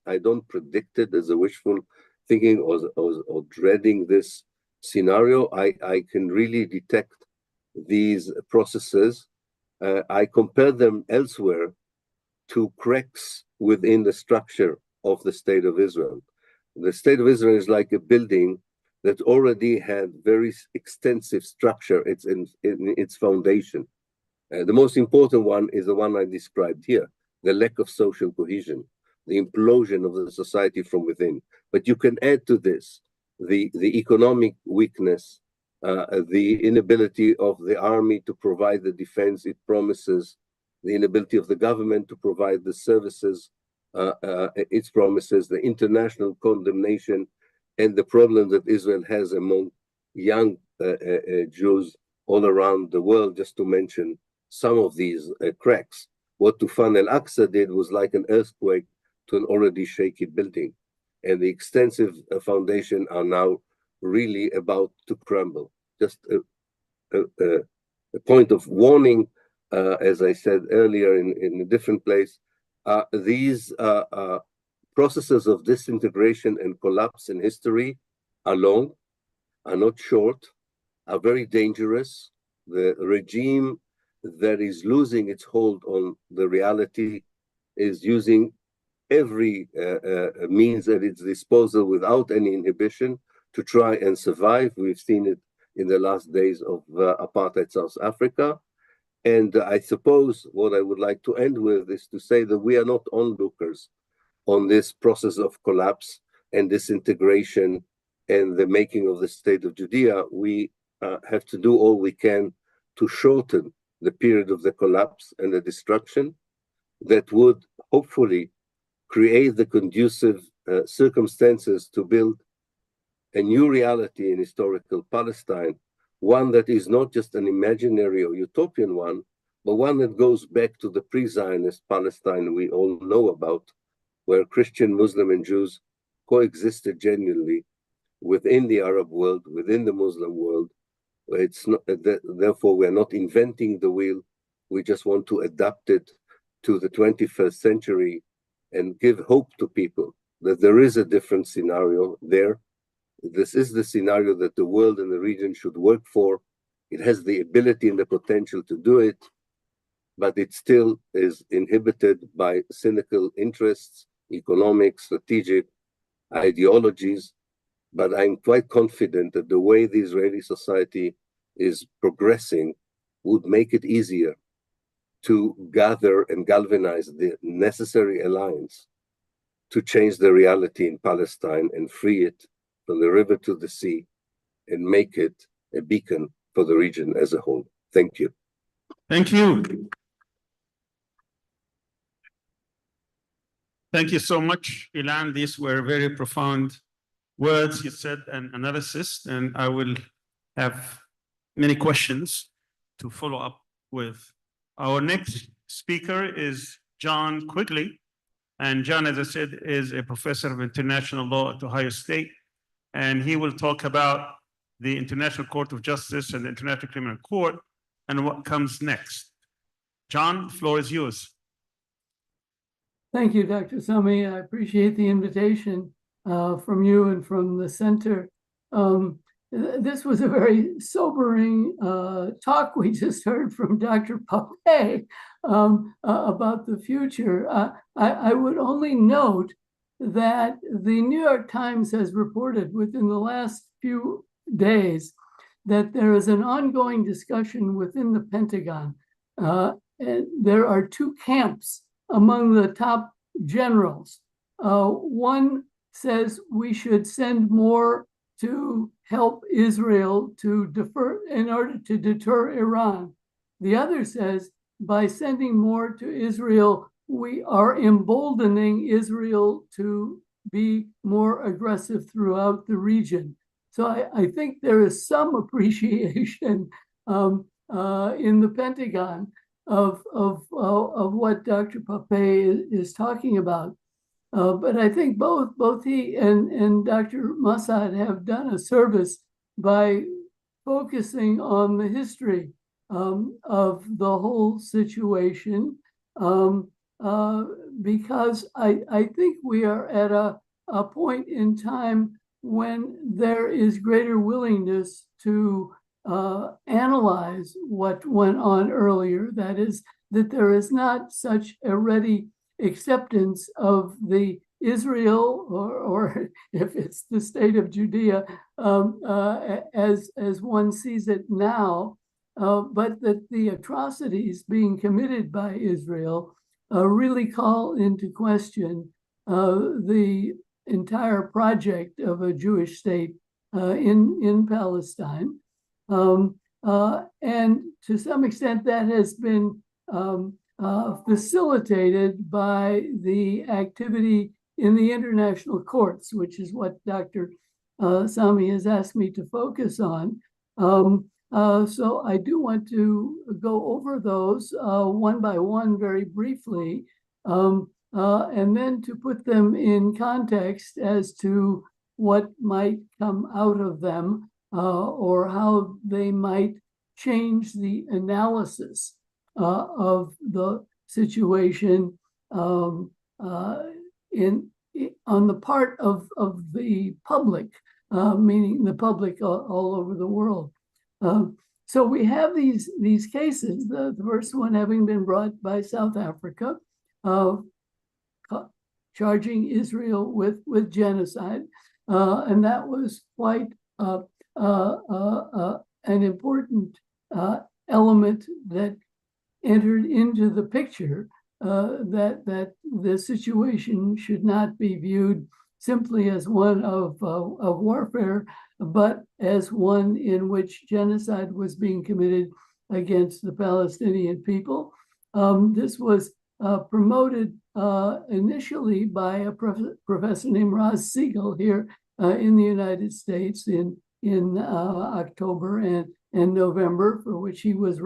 I don't predict it as a wishful thinking or dreading this scenario. I can really detect these processes. I compare them elsewhere to cracks within the structure of the State of Israel. The State of Israel is like a building that already had very extensive structure. It's in its foundation. The most important one is the one I described here, the lack of social cohesion, the implosion of the society from within. But you can add to this the economic weakness, the inability of the army to provide the defense it promises, the inability of the government to provide the services its promises, the international condemnation, and the problem that Israel has among young Jews all around the world, just to mention some of these cracks. What Toufan Al-Aqsa did was like an earthquake to an already shaky building. And the extensive foundation are now really about to crumble. Just a point of warning, as I said earlier in a different place, these processes of disintegration and collapse in history are long, are not short, are very dangerous. The regime that is losing its hold on the reality is using every means at its disposal without any inhibition to try and survive. We've seen it in the last days of apartheid South Africa. And I suppose what I would like to end with is to say that we are not onlookers on this process of collapse and disintegration and the making of the state of Judea. We have to do all we can to shorten the period of the collapse and the destruction that would hopefully create the conducive circumstances to build a new reality in historical Palestine, one that is not just an imaginary or utopian one, but one that goes back to the pre-Zionist Palestine we all know about, where Christian, Muslim, and Jews coexisted genuinely within the Arab world, within the Muslim world. It's not, therefore, we're not inventing the wheel. We just want to adapt it to the 21st century and give hope to people that there is a different scenario there. This is the scenario that the world and the region should work for. It has the ability and the potential to do it, but it still is inhibited by cynical interests, economic, strategic ideologies. But I'm quite confident that the way the Israeli society is progressing would make it easier to gather and galvanize the necessary alliance to change the reality in Palestine and free it from the river to the sea and make it a beacon for the region as a whole. Thank you. Thank you. Thank you so much, Ilan. These were very profound words you said and analysis, and I will have many questions to follow up with. Our next speaker is John Quigley, and John, as I said, is a professor of international law at Ohio State, and he will talk about the International Court of Justice and the International Criminal Court and what comes next. John, the floor is yours. Thank you, Dr. Sami. I appreciate the invitation from you and from the center. This was a very sobering talk we just heard from Dr. Pappe about the future. I would only note that the New York Times has reported within the last few days that there is an ongoing discussion within the Pentagon. And there are two camps among the top generals. One says we should send more to help Israel to defer in order to deter Iran. The other says by sending more to Israel, we are emboldening Israel to be more aggressive throughout the region. So I think there is some appreciation in the Pentagon of what Dr. Pappe is talking about. But I think both he and Dr. Massad have done a service by focusing on the history of the whole situation, because I think we are at a point in time when there is greater willingness to analyze what went on earlier. That is, that there is not such a ready acceptance of the Israel, or if it's the state of Judea, as one sees it now, but that the atrocities being committed by Israel really call into question the entire project of a Jewish state in Palestine. And to some extent that has been facilitated by the activity in the international courts, which is what Dr. Sami has asked me to focus on. So I do want to go over those one by one very briefly, and then to put them in context as to what might come out of them, or how they might change the analysis of the situation on the part of the public, meaning the public all over the world. So we have these cases, the first one having been brought by South Africa, charging Israel with genocide. And that was quite an important element that entered into the picture, that the situation should not be viewed simply as one of warfare, but as one in which genocide was being committed against the Palestinian people. This was promoted initially by a professor named Raz Siegel here in the United States in October and November, for which he was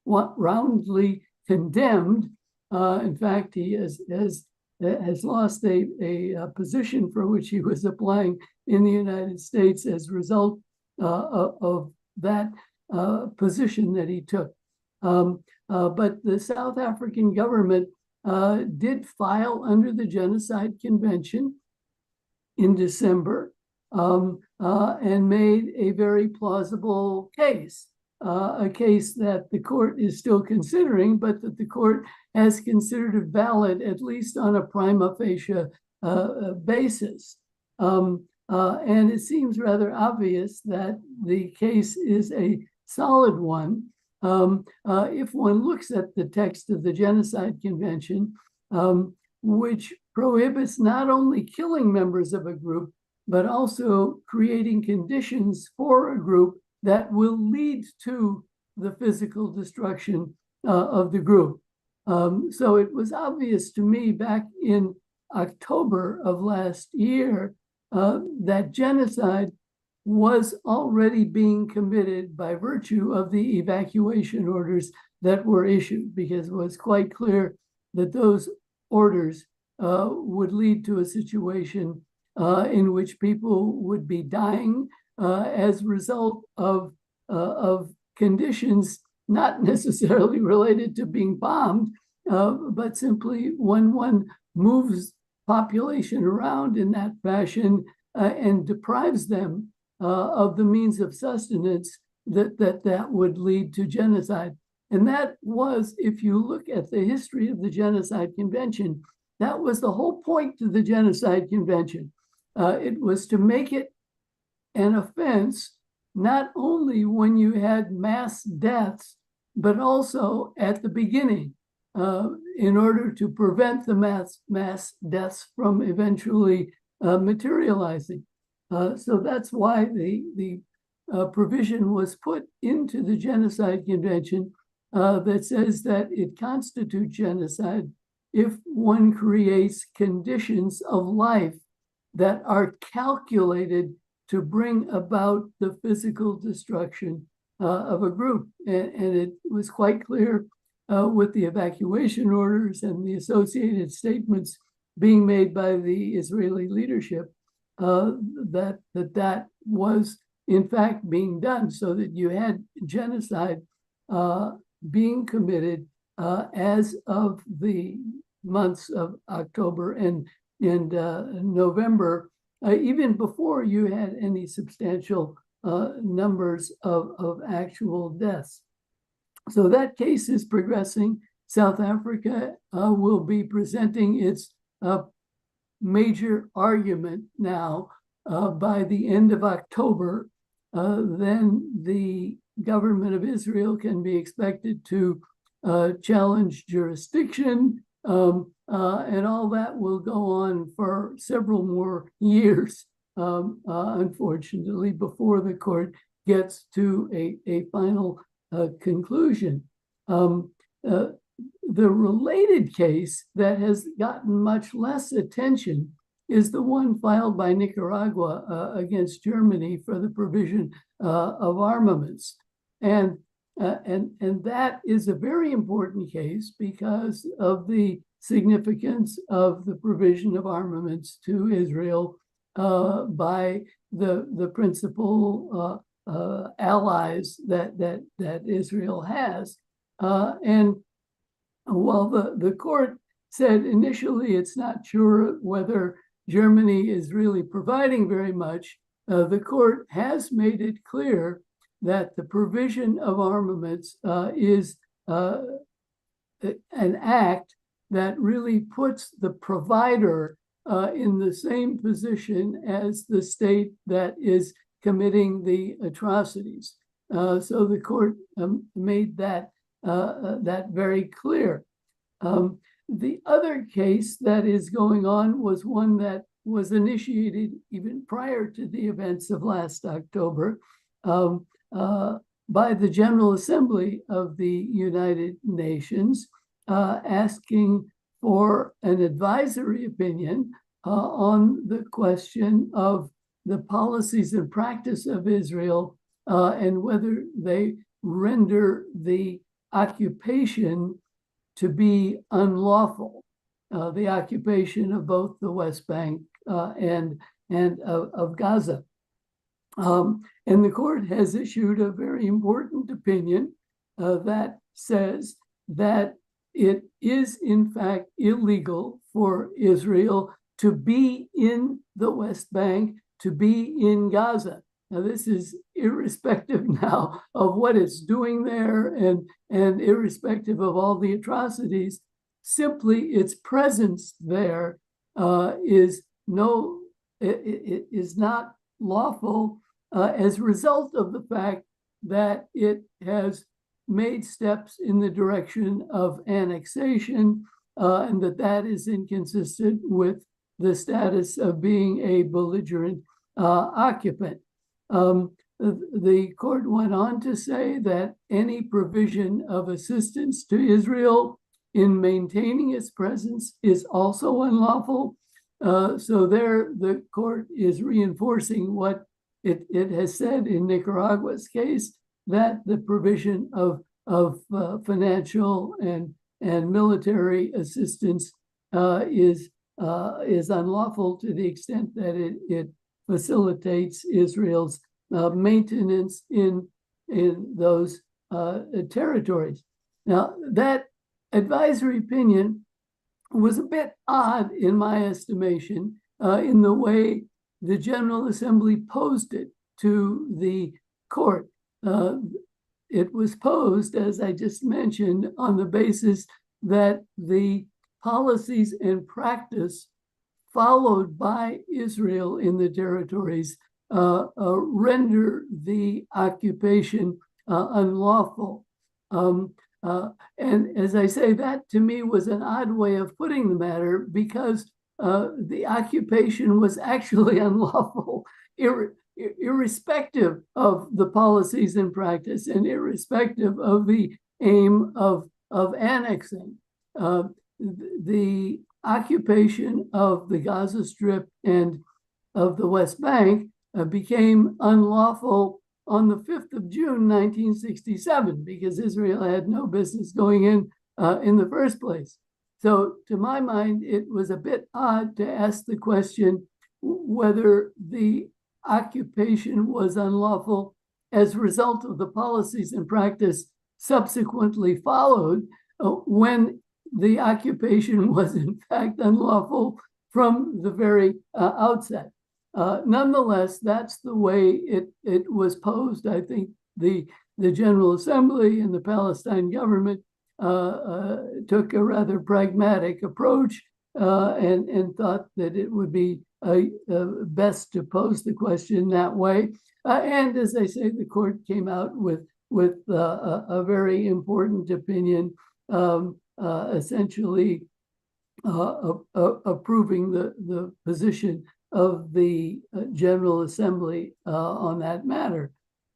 roundly condemned. In fact, he has lost a position for which he was applying in the United States as a result of that position that he took. But the South African government did file under the Genocide Convention in December, and made a very plausible case, a case that the court is still considering, but that the court has considered it valid, at least on a prima facie basis. And it seems rather obvious that the case is a solid one. If one looks at the text of the Genocide Convention, which prohibits not only killing members of a group, but also creating conditions for a group that will lead to the physical destruction of the group. So it was obvious to me back in October of last year that genocide was already being committed by virtue of the evacuation orders that were issued, because it was quite clear that those orders would lead to a situation in which people would be dying as a result of conditions not necessarily related to being bombed, but simply when one moves population around in that fashion and deprives them of the means of sustenance, that would lead to genocide. And that was, if you look at the history of the Genocide Convention, that was the whole point to the Genocide Convention. It was to make it an offense not only when you had mass deaths, but also at the beginning, in order to prevent the mass deaths from eventually materializing. So that's why the provision was put into the Genocide Convention that says that it constitutes genocide if one creates conditions of life that are calculated to bring about the physical destruction of a group. And it was quite clear with the evacuation orders and the associated statements being made by the Israeli leadership that was in fact being done, so that you had genocide being committed as of the months of October and November, even before you had any substantial numbers of actual deaths. So that case is progressing. South Africa will be presenting its major argument now by the end of October. Then the government of Israel can be expected to challenge jurisdiction, and all that will go on for several more years, unfortunately, before the court gets to a final conclusion. The related case that has gotten much less attention is the one filed by Nicaragua against Germany for the provision of armaments. And that is a very important case because of the significance of the provision of armaments to Israel by the principal allies that Israel has. And while the court said initially it's not sure whether Germany is really providing very much, the court has made it clear that the provision of armaments is an act that really puts the provider in the same position as the state that is committing the atrocities. So the court made that very clear. The other case that is going on was one that was initiated even prior to the events of last October by the General Assembly of the United Nations, asking for an advisory opinion on the question of the policies and practice of Israel and whether they render the occupation to be unlawful, the occupation of both the West Bank and of Gaza. And the court has issued a very important opinion that says that it is in fact illegal for Israel to be in the West Bank, to be in Gaza. Now, this is irrespective now of what it's doing there and irrespective of all the atrocities. Simply its presence there is not lawful as a result of the fact that it has made steps in the direction of annexation and that is inconsistent with the status of being a belligerent occupant. The court went on to say that any provision of assistance to Israel in maintaining its presence is also unlawful. So there, the court is reinforcing what it has said in Nicaragua's case, that the provision of financial and military assistance is unlawful to the extent that it facilitates Israel's maintenance in those territories. Now, that advisory opinion was a bit odd in my estimation in the way the General Assembly posed it to the court. It was posed, as I just mentioned, on the basis that the policies and practice followed by Israel in the territories render the occupation unlawful. And as I say, that to me was an odd way of putting the matter, because the occupation was actually unlawful, irrespective of the policies and practice and irrespective of the aim of annexing. The occupation of the Gaza Strip and of the West Bank became unlawful on the 5th of June, 1967, because Israel had no business going in the first place. So to my mind, it was a bit odd to ask the question whether the occupation was unlawful as a result of the policies and practice subsequently followed, when the occupation was in fact unlawful from the very outset. Nonetheless, that's the way it was posed. I think the General Assembly and the Palestine government took a rather pragmatic approach and thought that it would be best to pose the question that way. And as I say, the court came out with a very important opinion, essentially approving the position of the General Assembly on that matter.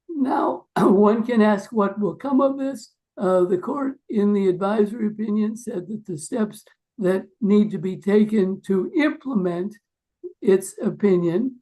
Now, one can ask what will come of this. The court, in the advisory opinion, said that the steps that need to be taken to implement its opinion,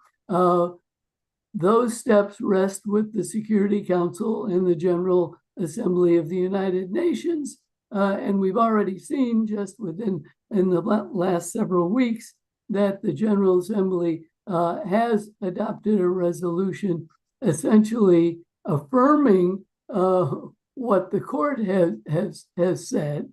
those steps rest with the Security Council and the General Assembly of the United Nations. And we've already seen just in the last several weeks that the General Assembly has adopted a resolution essentially affirming what the court has said.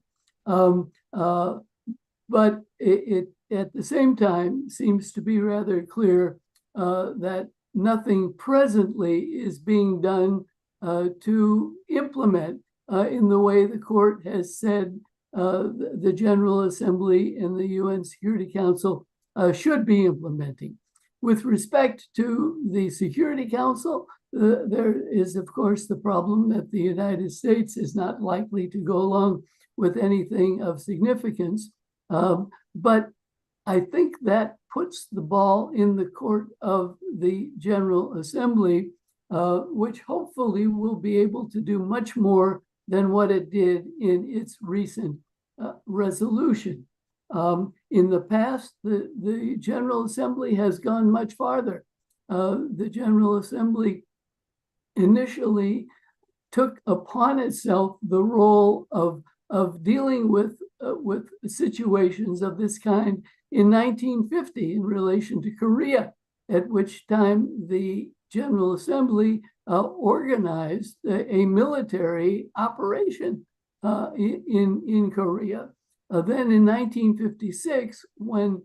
But it at the same time seems to be rather clear that nothing presently is being done to implement in the way the court has said the General Assembly and the UN Security Council should be implementing. With respect to the Security Council, there is, of course, the problem that the United States is not likely to go along with anything of significance. But I think that puts the ball in the court of the General Assembly, which hopefully will be able to do much more than what it did in its recent resolution. In the past, the General Assembly has gone much farther. The General Assembly initially took upon itself the role of dealing with situations of this kind in 1950 in relation to Korea, at which time the General Assembly organized a military operation in Korea. Then in 1956, when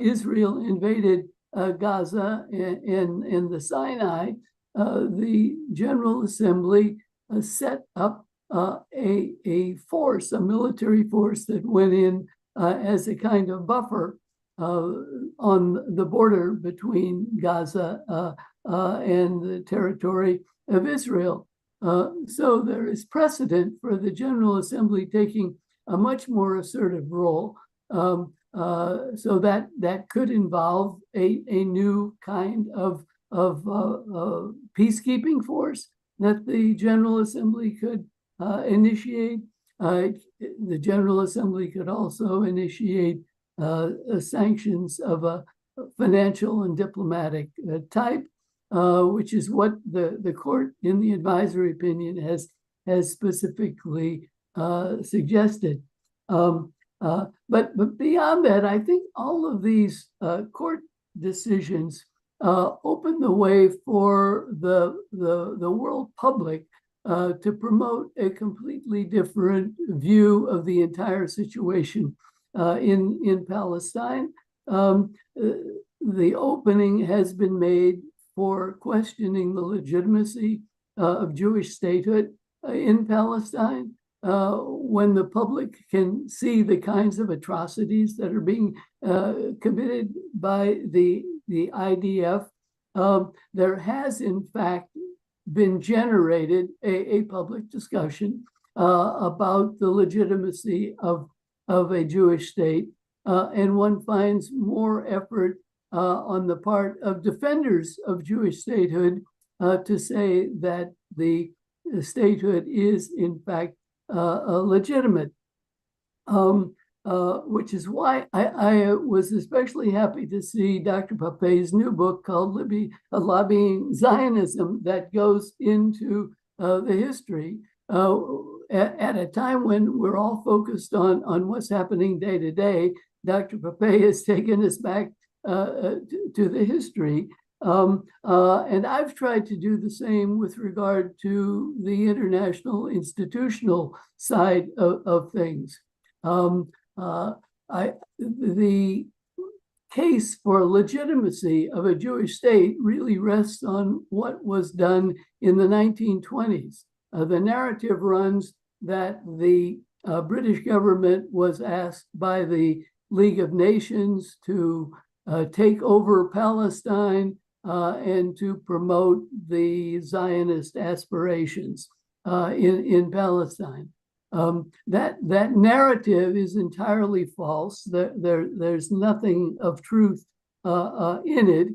Israel invaded Gaza and the Sinai, the General Assembly set up a force, a military force that went in as a kind of buffer on the border between Gaza and the territory of Israel. So there is precedent for the General Assembly taking a much more assertive role. So that could involve a new kind of peacekeeping force that the General Assembly could initiate. The General Assembly could also initiate sanctions of a financial and diplomatic type, which is what the court in the advisory opinion has specifically suggested. But beyond that, I think all of these court decisions open the way for the world public to promote a completely different view of the entire situation in Palestine. The opening has been made for questioning the legitimacy of Jewish statehood in Palestine. when the public can see the kinds of atrocities that are being committed by the IDF, there has in fact been generated a public discussion about the legitimacy of a Jewish state, and one finds more effort on the part of defenders of Jewish statehood to say that the statehood is in fact legitimate, which is why I was especially happy to see Dr. Pappe's new book called Lobbying Zionism that goes into the history at a time when we're all focused on what's happening day to day. Dr. Pappe has taken us back to the history. And I've tried to do the same with regard to the international institutional side of things. The case for legitimacy of a Jewish state really rests on what was done in the 1920s. The narrative runs that the British government was asked by the League of Nations to take over Palestine and to promote the Zionist aspirations in Palestine. That narrative is entirely false. There's nothing of truth in it,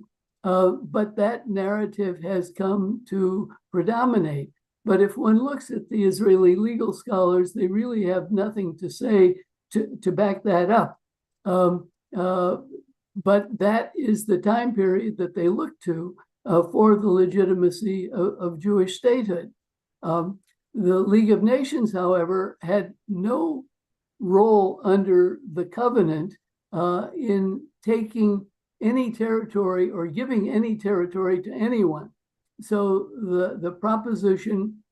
but that narrative has come to predominate. But if one looks at the Israeli legal scholars, they really have nothing to say to back that up. But that is the time period that they look to for the legitimacy of Jewish statehood. The League of Nations, however, had no role under the covenant in taking any territory or giving any territory to anyone. So the proposition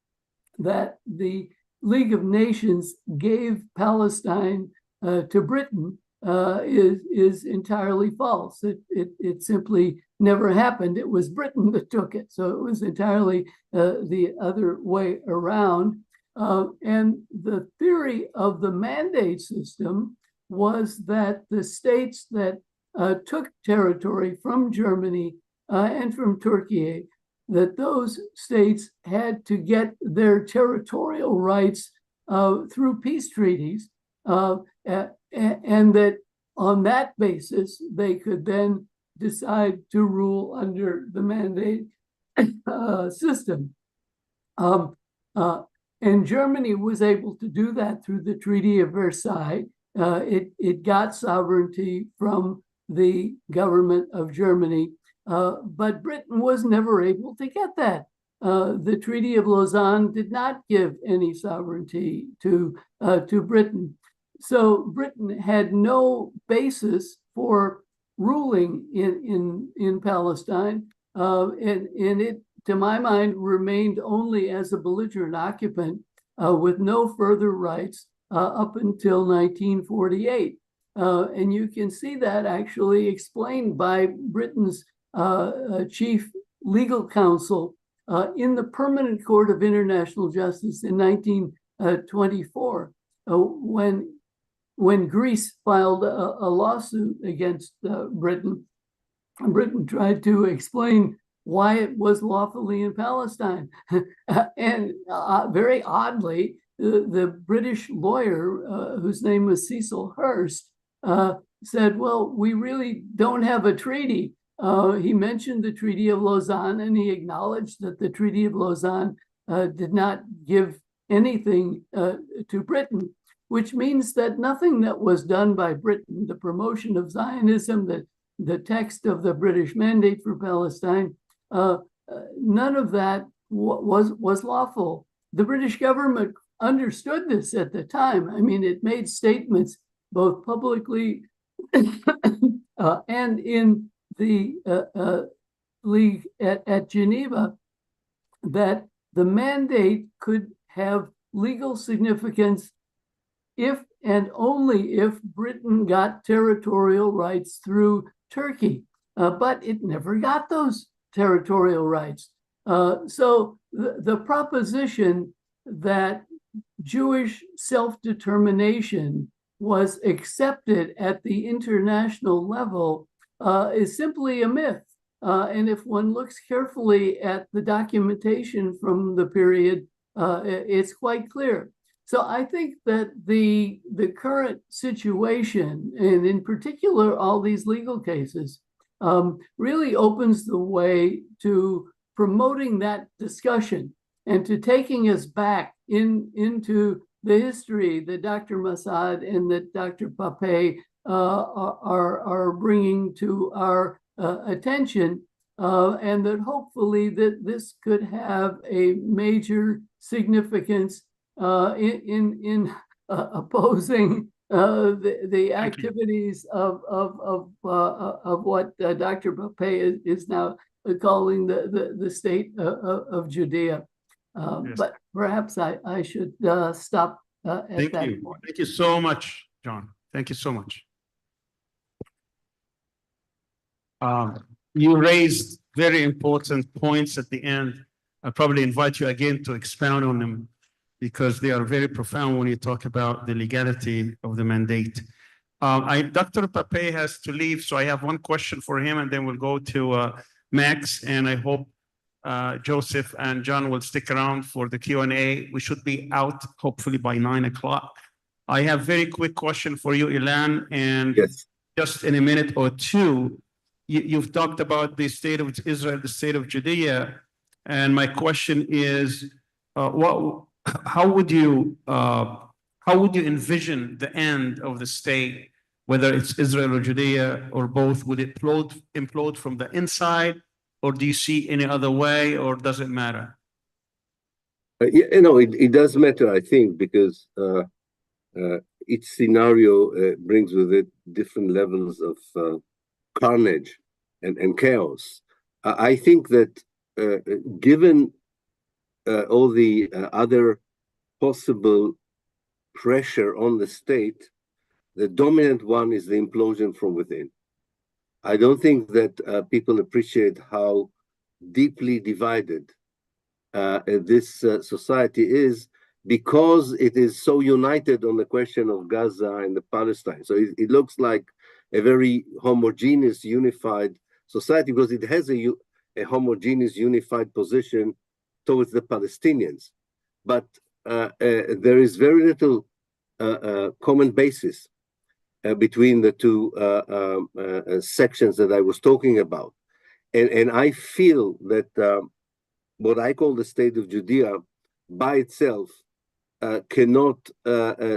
that the League of Nations gave Palestine to Britain is entirely false. It simply never happened. It was Britain that took it. So it was entirely the other way around. And the theory of the mandate system was that the states that took territory from Germany and from Turkey, that those states had to get their territorial rights through peace treaties, and that on that basis, they could then decide to rule under the mandate system. And Germany was able to do that through the Treaty of Versailles. It got sovereignty from the government of Germany, but Britain was never able to get that. The Treaty of Lausanne did not give any sovereignty to Britain. So Britain had no basis for ruling in Palestine, and it, to my mind, remained only as a belligerent occupant with no further rights up until 1948. And you can see that actually explained by Britain's chief legal counsel in the Permanent Court of International Justice in 1924, when Greece filed a lawsuit against Britain. Britain tried to explain why it was lawfully in Palestine. And very oddly, the British lawyer, whose name was Cecil Hurst, said, well, we really don't have a treaty. He mentioned the Treaty of Lausanne, and he acknowledged that the Treaty of Lausanne did not give anything to Britain, which means that nothing that was done by Britain, the promotion of Zionism, the text of the British Mandate for Palestine, none of that was lawful. The British government understood this at the time. I mean, it made statements both publicly and in the League at Geneva that the mandate could have legal significance if and only if Britain got territorial rights through Turkey. But it never got those territorial rights. So the proposition that Jewish self-determination was accepted at the international level is simply a myth. And if one looks carefully at the documentation from the period, it's quite clear. So I think that the current situation, and in particular all these legal cases, really opens the way to promoting that discussion and to taking us back into the history that Dr. Massad and that Dr. Pappe are bringing to our attention, and that hopefully that this could have a major significance in opposing the activities of what Dr. Pappe is now calling the state of Judea. Yes. But perhaps I should stop at Thank that you. point. Thank you so much, John. Thank you so much. You raised very important points at the end. I'll probably invite you again to expound on them because they are very profound when you talk about the legality of the mandate. Dr. Pappe has to leave, so I have one question for him, and then we'll go to Max, and I hope Joseph and John will stick around for the Q&A. We should be out hopefully by 9 o'clock. I have very quick question for you, Ilan, and Yes. just in a minute or two, you've talked about the state of Israel, the state of Judea, and my question is, how would you envision the end of the state, whether it's Israel or Judea or both? Would it implode from the inside, or do you see any other way, or does it matter? It does matter, I think, because each scenario brings with it different levels of carnage and chaos. I think that given all the other possible pressure on the state, the dominant one is the implosion from within. I don't think that people appreciate how deeply divided this society is, because it is so united on the question of Gaza and the Palestine. So it looks like a very homogeneous, unified society because it has a homogeneous, unified position towards the Palestinians. But there is very little common basis between the two sections that I was talking about. And I feel that what I call the state of Judea by itself cannot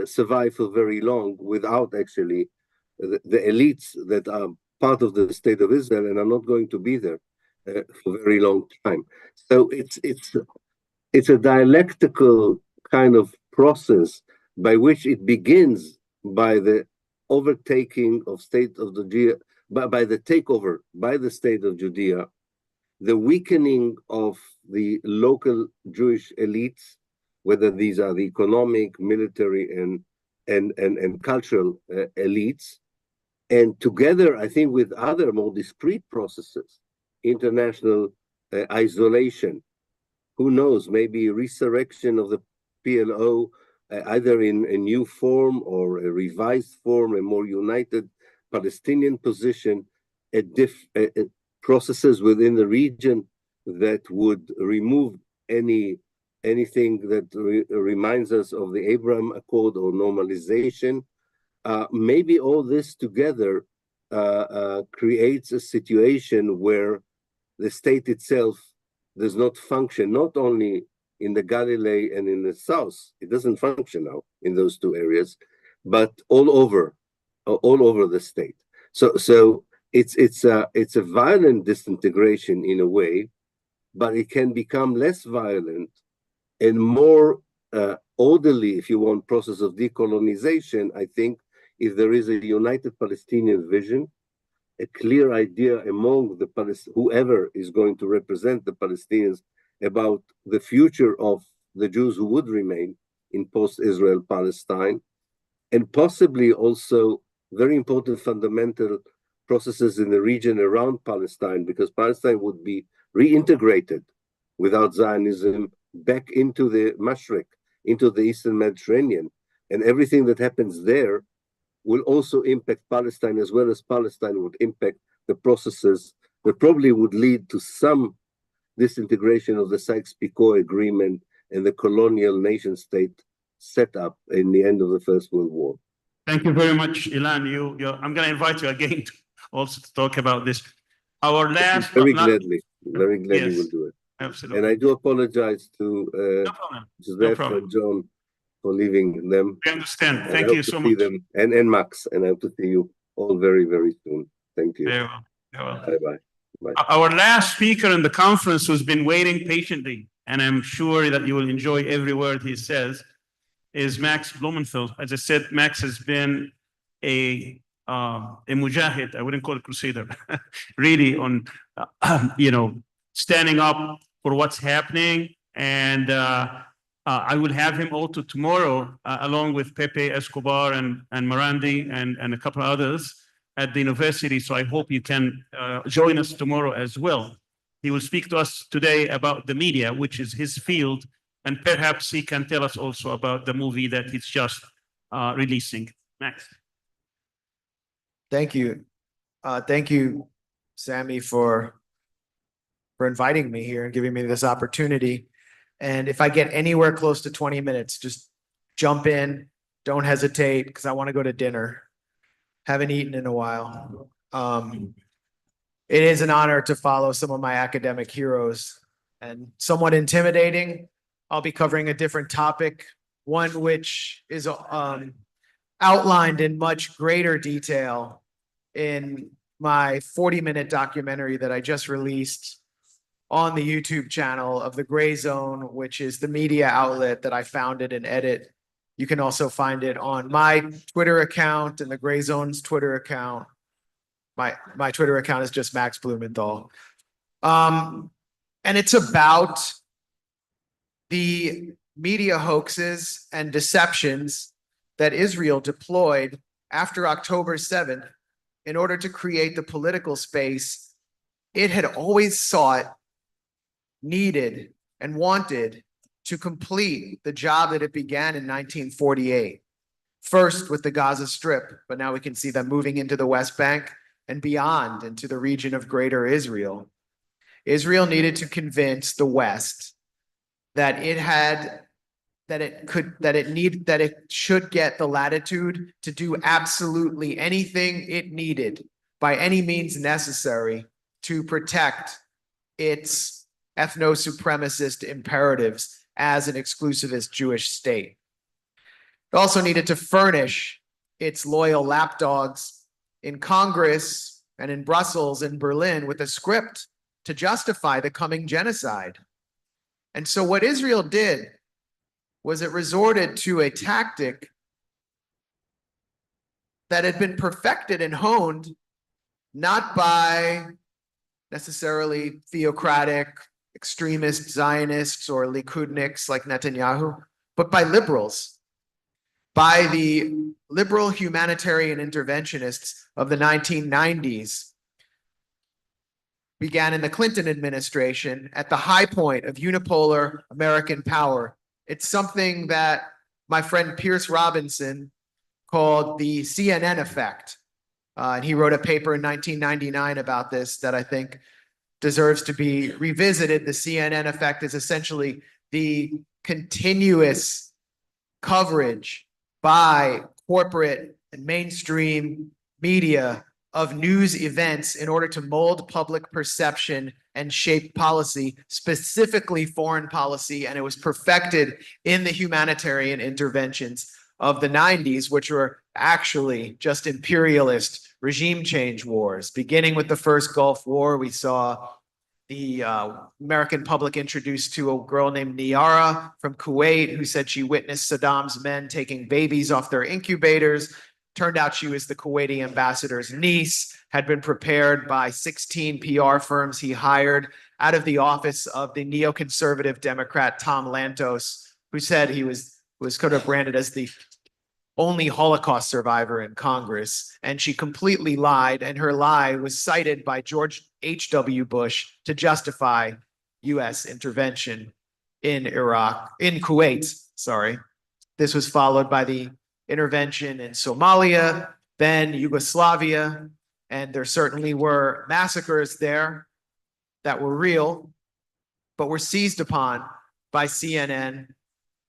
survive for very long without actually the elites that are part of the state of Israel and are not going to be there for a very long time. So it's a dialectical kind of process by which it begins by the overtaking of state of Judea, by the takeover by the state of Judea, the weakening of the local Jewish elites, whether these are the economic, military, and cultural elites, and together, I think, with other more discrete processes, international isolation, who knows, maybe resurrection of the PLO, either in a new form or a revised form, a more united Palestinian position, processes within the region that would remove anything that reminds us of the Abraham Accord or normalization. Maybe all this together creates a situation where the state itself does not function, not only in the Galilee and in the south, it doesn't function now in those two areas, but all over the state. So it's a violent disintegration in a way, but it can become less violent and more orderly, if you want, process of decolonization, I think, if there is a united Palestinian vision, a clear idea among whoever is going to represent the Palestinians about the future of the Jews who would remain in post-Israel Palestine, and possibly also very important fundamental processes in the region around Palestine, because Palestine would be reintegrated without Zionism back into the Mashriq, into the Eastern Mediterranean. And everything that happens there will also impact Palestine, as well as Palestine would impact the processes that probably would lead to some disintegration of the Sykes-Picot Agreement and the colonial nation state set up in the end of the First World War. Thank you very much, Ilan. I'm going to invite you again to also to talk about this. Our last, very gladly yes, will do it. Absolutely. And I do apologize to No problem. Joseph and John for leaving them. We understand. Thank you so much. Them, and Max, and I hope to see you all very, very soon. Thank you. Very well. Very well. Bye-bye. Bye. Our last speaker in the conference who's been waiting patiently, and I'm sure that you will enjoy every word he says, is Max Blumenthal. As I said, Max has been a mujahid, I wouldn't call it crusader, really on, standing up for what's happening. And I will have him also tomorrow, along with Pepe Escobar and Morandi and a couple of others at the university. So I hope you can join us tomorrow as well. He will speak to us today about the media, which is his field, and perhaps he can tell us also about the movie that he's just releasing. Max. Thank you. Thank you, Sami, for inviting me here and giving me this opportunity. And if I get anywhere close to 20 minutes, just jump in. Don't hesitate, because I want to go to dinner. Haven't eaten in a while. It is an honor to follow some of my academic heroes, and somewhat intimidating. I'll be covering a different topic, one which is outlined in much greater detail in my 40-minute documentary that I just released on the YouTube channel of The Gray Zone, which is the media outlet that I founded and edit. You can also find it on my Twitter account and the Gray Zone's Twitter account. My Twitter account is just Max Blumenthal. And it's about the media hoaxes and deceptions that Israel deployed after October 7th in order to create the political space it had always sought, needed, and wanted to complete the job that it began in 1948. First with the Gaza Strip, but now we can see them moving into the West Bank and beyond into the region of Greater Israel. Israel needed to convince the West that it should get the latitude to do absolutely anything it needed by any means necessary to protect its ethno-supremacist imperatives as an exclusivist Jewish state. It also needed to furnish its loyal lapdogs in Congress and in Brussels and Berlin with a script to justify the coming genocide. And so what Israel did was it resorted to a tactic that had been perfected and honed not by necessarily theocratic, extremist Zionists or Likudniks like Netanyahu, but by liberals, by the liberal humanitarian interventionists of the 1990s, began in the Clinton administration at the high point of unipolar American power. It's something that my friend Pierce Robinson called the CNN effect. And he wrote a paper in 1999 about this that I think deserves to be revisited. The CNN effect is essentially the continuous coverage by corporate and mainstream media of news events in order to mold public perception and shape policy, specifically foreign policy. And it was perfected in the humanitarian interventions of the 90s, which were actually just imperialist regime change wars. Beginning with the first Gulf War, we saw the American public introduced to a girl named Niara from Kuwait, who said she witnessed Saddam's men taking babies off their incubators. Turned out she was the Kuwaiti ambassador's niece, had been prepared by 16 PR firms he hired out of the office of the neoconservative Democrat Tom Lantos, who said he was kind of branded as the only Holocaust survivor in Congress. And she completely lied, and her lie was cited by George H.W. Bush to justify U.S. intervention in Kuwait, sorry. This was followed by the intervention in Somalia, then Yugoslavia, and there certainly were massacres there that were real, but were seized upon by CNN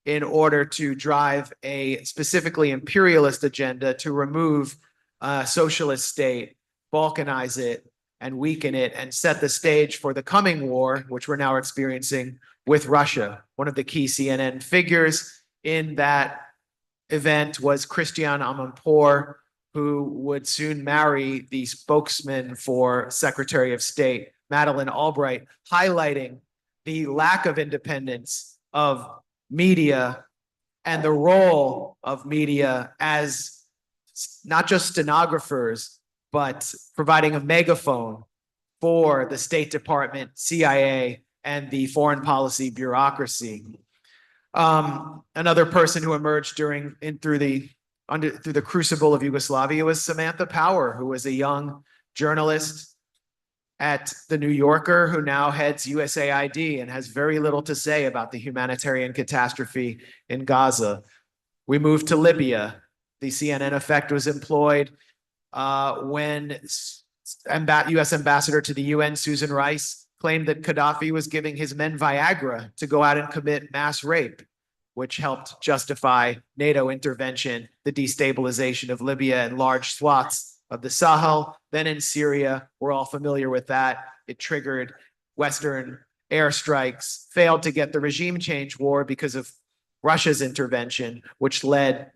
in order to drive a specifically imperialist agenda to remove a socialist state, balkanize it, and weaken it, and set the stage for the coming war, which we're now experiencing with Russia. One of the key CNN figures in that event was Christiane Amanpour, who would soon marry the spokesman for Secretary of State, Madeleine Albright, highlighting the lack of independence of media and the role of media as not just stenographers, but providing a megaphone for the State Department, CIA, and the foreign policy bureaucracy. Another person who emerged through the crucible of Yugoslavia was Samantha Power, who was a young journalist at The New Yorker, who now heads USAID and has very little to say about the humanitarian catastrophe in Gaza. We moved to Libya. The CNN effect was employed when US Ambassador to the UN, Susan Rice, claimed that Gaddafi was giving his men Viagra to go out and commit mass rape, which helped justify NATO intervention, the destabilization of Libya and large swaths of the Sahel. Then in Syria, we're all familiar with that. It triggered Western airstrikes, failed to get the regime change war because of Russia's intervention, which led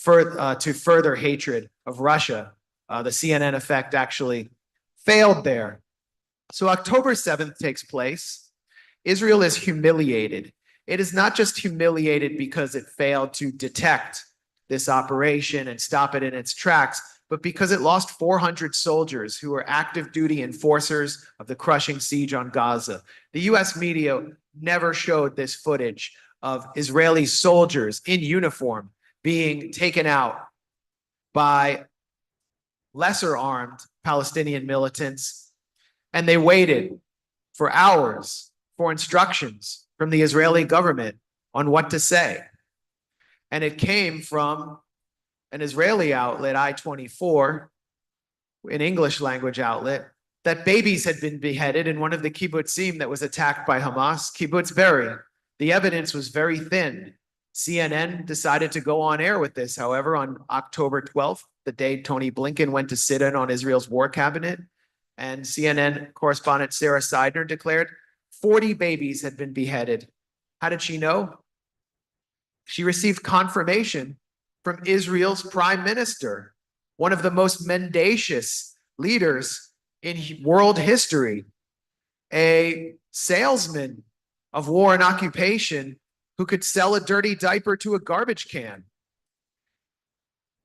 to further hatred of Russia. The CNN effect actually failed there. So October 7th takes place. Israel is humiliated. It is not just humiliated because it failed to detect this operation and stop it in its tracks, but because it lost 400 soldiers who were active duty enforcers of the crushing siege on Gaza. The US media never showed this footage of Israeli soldiers in uniform being taken out by lesser armed Palestinian militants, and they waited for hours for instructions from the Israeli government on what to say. And it came from an Israeli outlet, I-24, an English language outlet, that babies had been beheaded in one of the kibbutzim that was attacked by Hamas, Kibbutz Be'eri. The evidence was very thin. CNN decided to go on air with this, however, on October 12th, the day Tony Blinken went to sit in on Israel's war cabinet. And CNN correspondent Sarah Seidner declared 40 babies had been beheaded. How did she know? She received confirmation from Israel's prime minister, one of the most mendacious leaders in world history, a salesman of war and occupation who could sell a dirty diaper to a garbage can.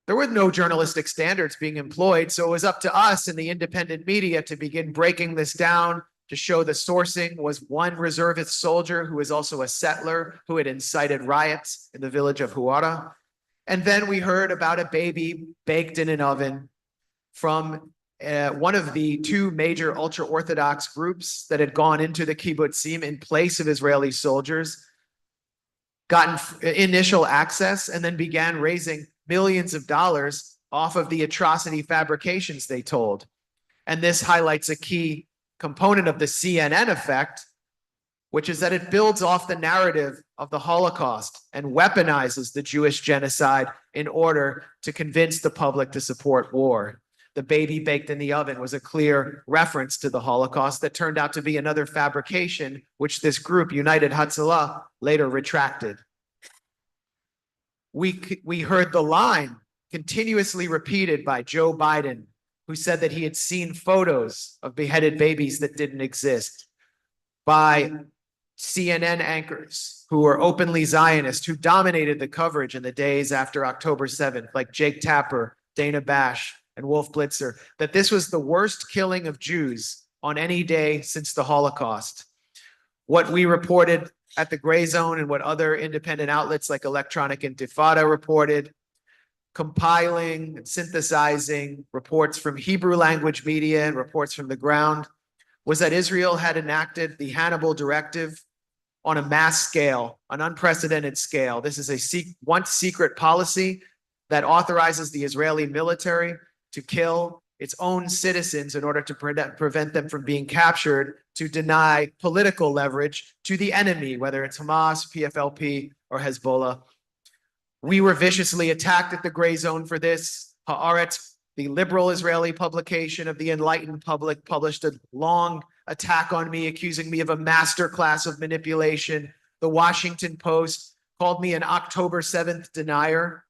There were no journalistic standards being employed, so it was up to us in the independent media to begin breaking this down, to show the sourcing was one reservist soldier who was also a settler who had incited riots in the village of Huara. And then we heard about a baby baked in an oven from one of the two major ultra-Orthodox groups that had gone into the kibbutzim in place of Israeli soldiers, gotten initial access, and then began raising millions of dollars off of the atrocity fabrications they told. And this highlights a key component of the CNN effect, which is that it builds off the narrative of the Holocaust and weaponizes the Jewish genocide in order to convince the public to support war. The baby baked in the oven was a clear reference to the Holocaust that turned out to be another fabrication, which this group, United Hatzalah, later retracted. We heard the line continuously repeated by Joe Biden, who said that he had seen photos of beheaded babies that didn't exist, by CNN anchors who were openly Zionist, who dominated the coverage in the days after October 7th, like Jake Tapper, Dana Bash, and Wolf Blitzer, that this was the worst killing of Jews on any day since the Holocaust. What we reported at the Gray Zone and what other independent outlets like Electronic Intifada reported, compiling and synthesizing reports from Hebrew language media and reports from the ground, was that Israel had enacted the Hannibal Directive, on a mass scale, an unprecedented scale. This is a once secret policy that authorizes the Israeli military to kill its own citizens in order to prevent them from being captured, to deny political leverage to the enemy, whether it's Hamas, PFLP, or Hezbollah. We were viciously attacked at the gray zone for this. Haaretz, the liberal Israeli publication of the enlightened public, published a long attack on me, accusing me of a masterclass of manipulation. The Washington Post called me an October 7th denier.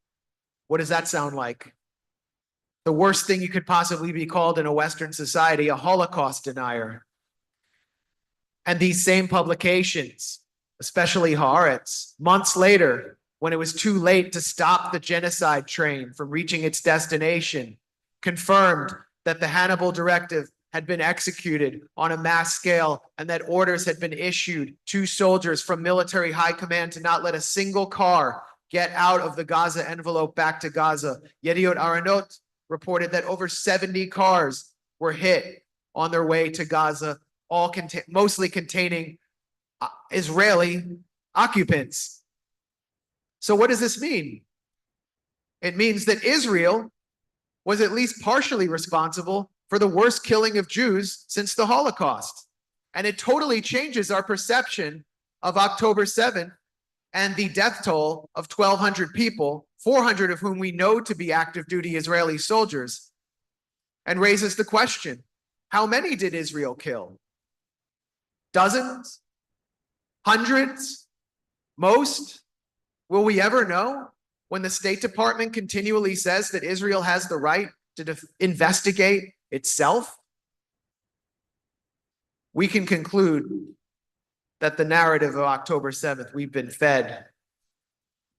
What does that sound like? The worst thing you could possibly be called in a Western society, a Holocaust denier. And these same publications, especially Haaretz, months later, when it was too late to stop the genocide train from reaching its destination, confirmed that the Hannibal Directive had been executed on a mass scale and that orders had been issued to soldiers from military high command to not let a single car get out of the Gaza envelope back to Gaza. Yediot Aharonot reported that over 70 cars were hit on their way to Gaza, all mostly containing Israeli occupants. So what does this mean? It means that Israel was at least partially responsible for the worst killing of Jews since the Holocaust. And it totally changes our perception of October 7th and the death toll of 1,200 people, 400 of whom we know to be active duty Israeli soldiers, and raises the question, how many did Israel kill? Dozens? Hundreds? Most? Will we ever know when the State Department continually says that Israel has the right to investigate itself? We can conclude that the narrative of October 7th we've been fed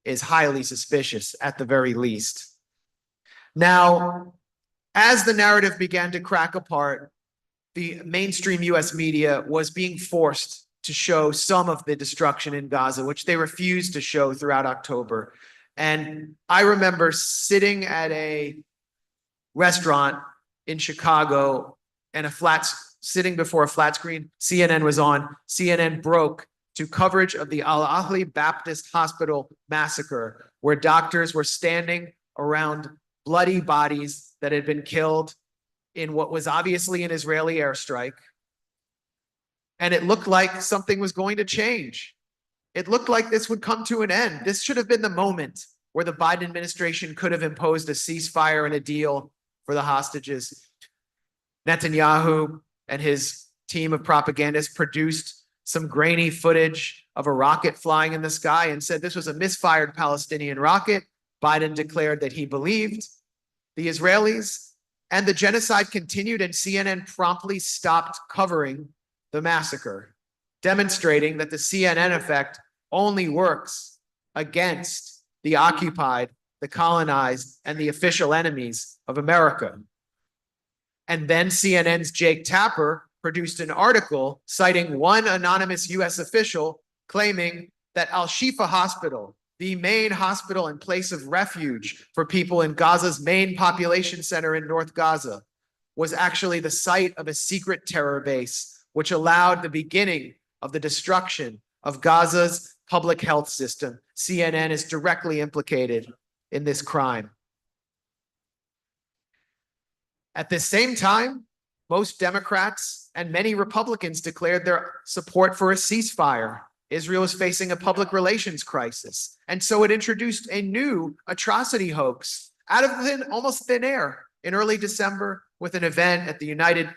is highly suspicious at the very least. Now, as the narrative began to crack apart, the mainstream US media was being forced to show some of the destruction in Gaza, which they refused to show throughout October. And I remember sitting at a restaurant in Chicago and sitting before a flat screen. CNN was on. CNN broke to coverage of the Al-Ahli Baptist Hospital massacre, where doctors were standing around bloody bodies that had been killed in what was obviously an Israeli airstrike. And it looked like something was going to change. It looked like this would come to an end. This should have been the moment where the Biden administration could have imposed a ceasefire and a deal for the hostages. Netanyahu and his team of propagandists produced some grainy footage of a rocket flying in the sky and said this was a misfired Palestinian rocket. Biden declared that he believed the Israelis, and the genocide continued, and CNN promptly stopped covering the massacre, demonstrating that the CNN effect only works against the occupied, the colonized, and the official enemies of America. And then CNN's Jake Tapper produced an article citing one anonymous US official claiming that Al-Shifa Hospital, the main hospital and place of refuge for people in Gaza's main population center in North Gaza, was actually the site of a secret terror base, which allowed the beginning of the destruction of Gaza's public health system. CNN is directly implicated in this crime. At the same time, most Democrats and many Republicans declared their support for a ceasefire. Israel is facing a public relations crisis. And so it introduced a new atrocity hoax out of almost thin air in early December with an event at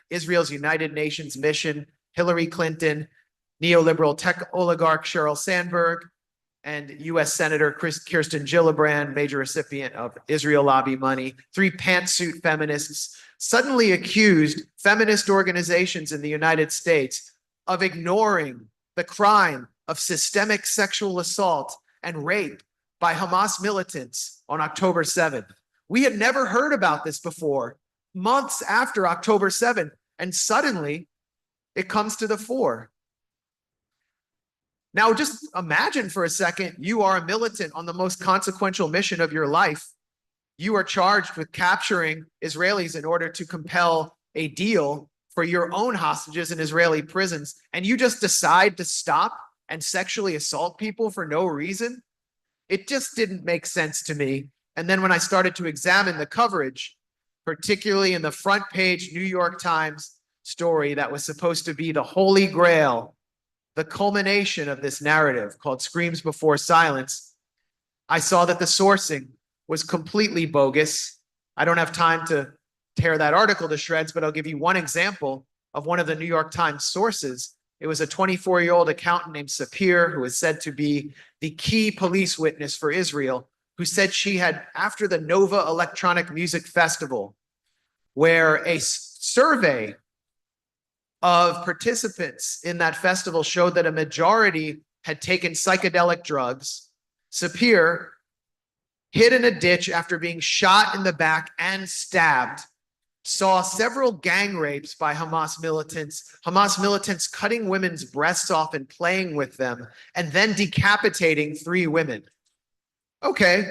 Israel's United Nations mission. Hillary Clinton, neoliberal tech oligarch Sheryl Sandberg, and US Senator Kirsten Gillibrand, major recipient of Israel lobby money, three pantsuit feminists, suddenly accused feminist organizations in the United States of ignoring the crime of systemic sexual assault and rape by Hamas militants on October 7th. We had never heard about this before, months after October 7th, and suddenly it comes to the fore. Now, just imagine for a second, you are a militant on the most consequential mission of your life. You are charged with capturing Israelis in order to compel a deal for your own hostages in Israeli prisons, and you just decide to stop and sexually assault people for no reason? It just didn't make sense to me. And then when I started to examine the coverage, particularly in the front page New York Times story that was supposed to be the holy grail, the culmination of this narrative called Screams Before Silence, I saw that the sourcing was completely bogus. I don't have time to tear that article to shreds, but I'll give you one example of one of the New York Times sources. It was a 24-year-old accountant named Sapir, who is said to be the key police witness for Israel, who said she had, after the Nova Electronic Music Festival, where a survey of participants in that festival showed that a majority had taken psychedelic drugs, Sapir hid in a ditch after being shot in the back and stabbed, saw several gang rapes by Hamas militants cutting women's breasts off and playing with them, and then decapitating 3 women. Okay,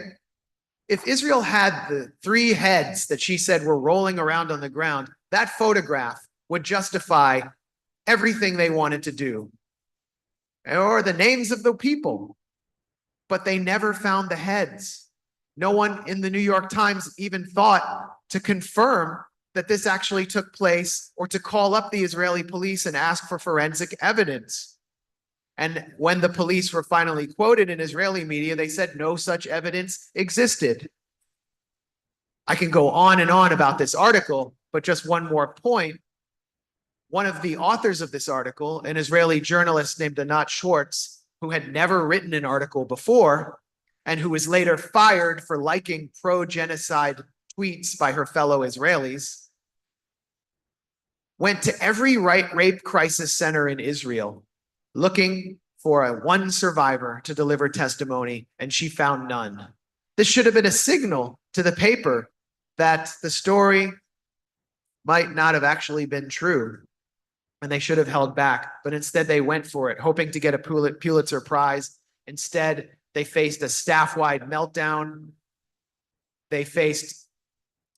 if Israel had the 3 heads that she said were rolling around on the ground, that photograph would justify everything they wanted to do, or the names of the people, but they never found the heads. No one in the New York Times even thought to confirm that this actually took place or to call up the Israeli police and ask for forensic evidence. And when the police were finally quoted in Israeli media, they said no such evidence existed. I can go on and on about this article, but just one more point. One of the authors of this article, an Israeli journalist named Anat Schwartz, who had never written an article before, and who was later fired for liking pro-genocide tweets by her fellow Israelis, went to every rape crisis center in Israel looking for one survivor to deliver testimony, and she found none. This should have been a signal to the paper that the story might not have actually been true, and they should have held back, but instead they went for it, hoping to get a Pulitzer Prize. Instead, they faced a staff-wide meltdown. They faced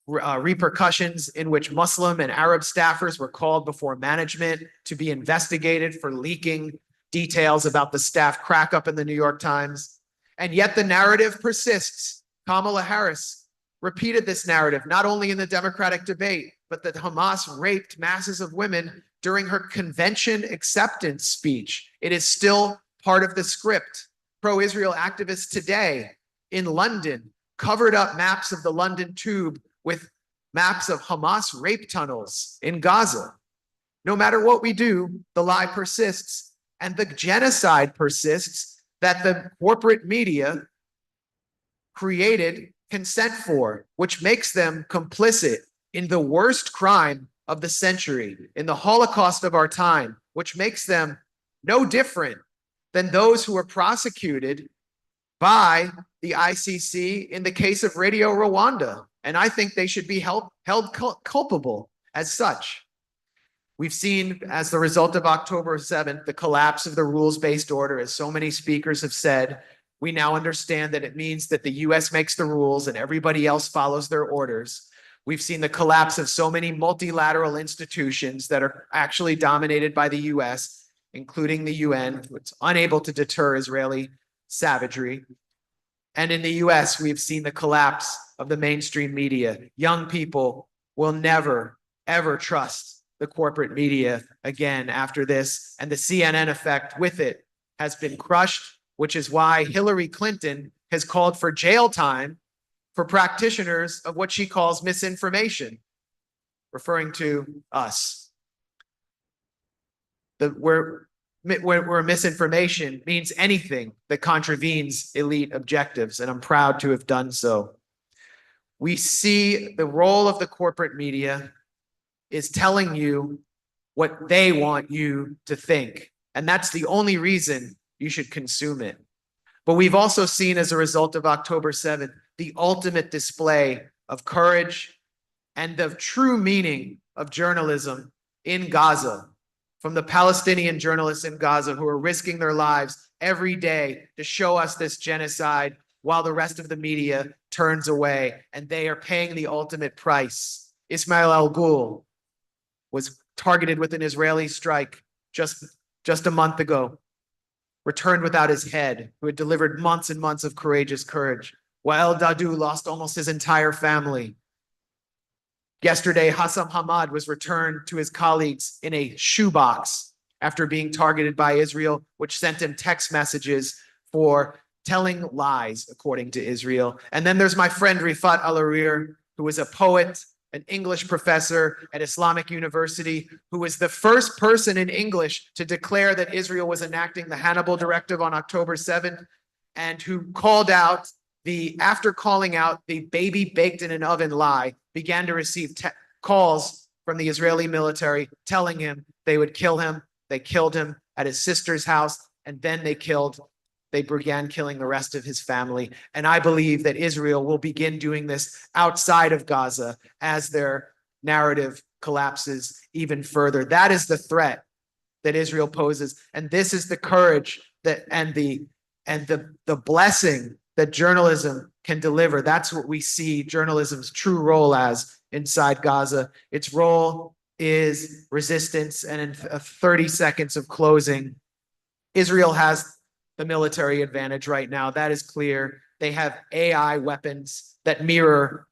repercussions in which Muslim and Arab staffers were called before management to be investigated for leaking details about the staff crack-up in the New York Times. And yet the narrative persists. Kamala Harris repeated this narrative, not only in the Democratic debate, but that Hamas raped masses of women during her convention acceptance speech. It is still part of the script. Pro-Israel activists today in London covered up maps of the London Tube with maps of Hamas rape tunnels in Gaza. No matter what we do, the lie persists, and the genocide persists that the corporate media created consent for, which makes them complicit in the worst crime of the century, in the Holocaust of our time, which makes them no different than those who were prosecuted by the ICC in the case of Radio Rwanda. And I think they should be held culpable as such. We've seen, as the result of October 7th, the collapse of the rules-based order. As so many speakers have said, we now understand that it means that the US makes the rules and everybody else follows their orders. We've seen the collapse of so many multilateral institutions that are actually dominated by the US, including the UN, which is unable to deter Israeli savagery. And in the US, we've seen the collapse of the mainstream media. Young people will never, ever trust the corporate media again after this. And the CNN effect with it has been crushed, which is why Hillary Clinton has called for jail time for practitioners of what she calls misinformation, referring to us. Where misinformation means anything that contravenes elite objectives, and I'm proud to have done so. We see the role of the corporate media is telling you what they want you to think, and that's the only reason you should consume it. But we've also seen, as a result of October 7th, the ultimate display of courage and the true meaning of journalism in Gaza, from the Palestinian journalists in Gaza who are risking their lives every day to show us this genocide while the rest of the media turns away, and they are paying the ultimate price. Ismail al-Ghul was targeted with an Israeli strike just a month ago. returned without his head, who had delivered months and months of courageous courage. Wael Dadu lost almost his entire family. Yesterday, Hassam Hamad was returned to his colleagues in a shoebox after being targeted by Israel, which sent him text messages for telling lies, according to Israel. And then there's my friend Rifat Al-Arian, who is a poet, an English professor at Islamic University, who was the first person in English to declare that Israel was enacting the Hannibal Directive on October 7th, and who called out after calling out the baby baked in an oven lie, began to receive calls from the Israeli military telling him they would kill him. They killed him at his sister's house, and then they began killing the rest of his family. And I believe that Israel will begin doing this outside of Gaza as their narrative collapses even further. That is the threat that Israel poses. And this is the courage and the blessing that journalism can deliver. That's what we see journalism's true role as inside Gaza. Its role is resistance. And in 30 seconds of closing, Israel has the military advantage right now. That is clear. They have AI weapons that mirror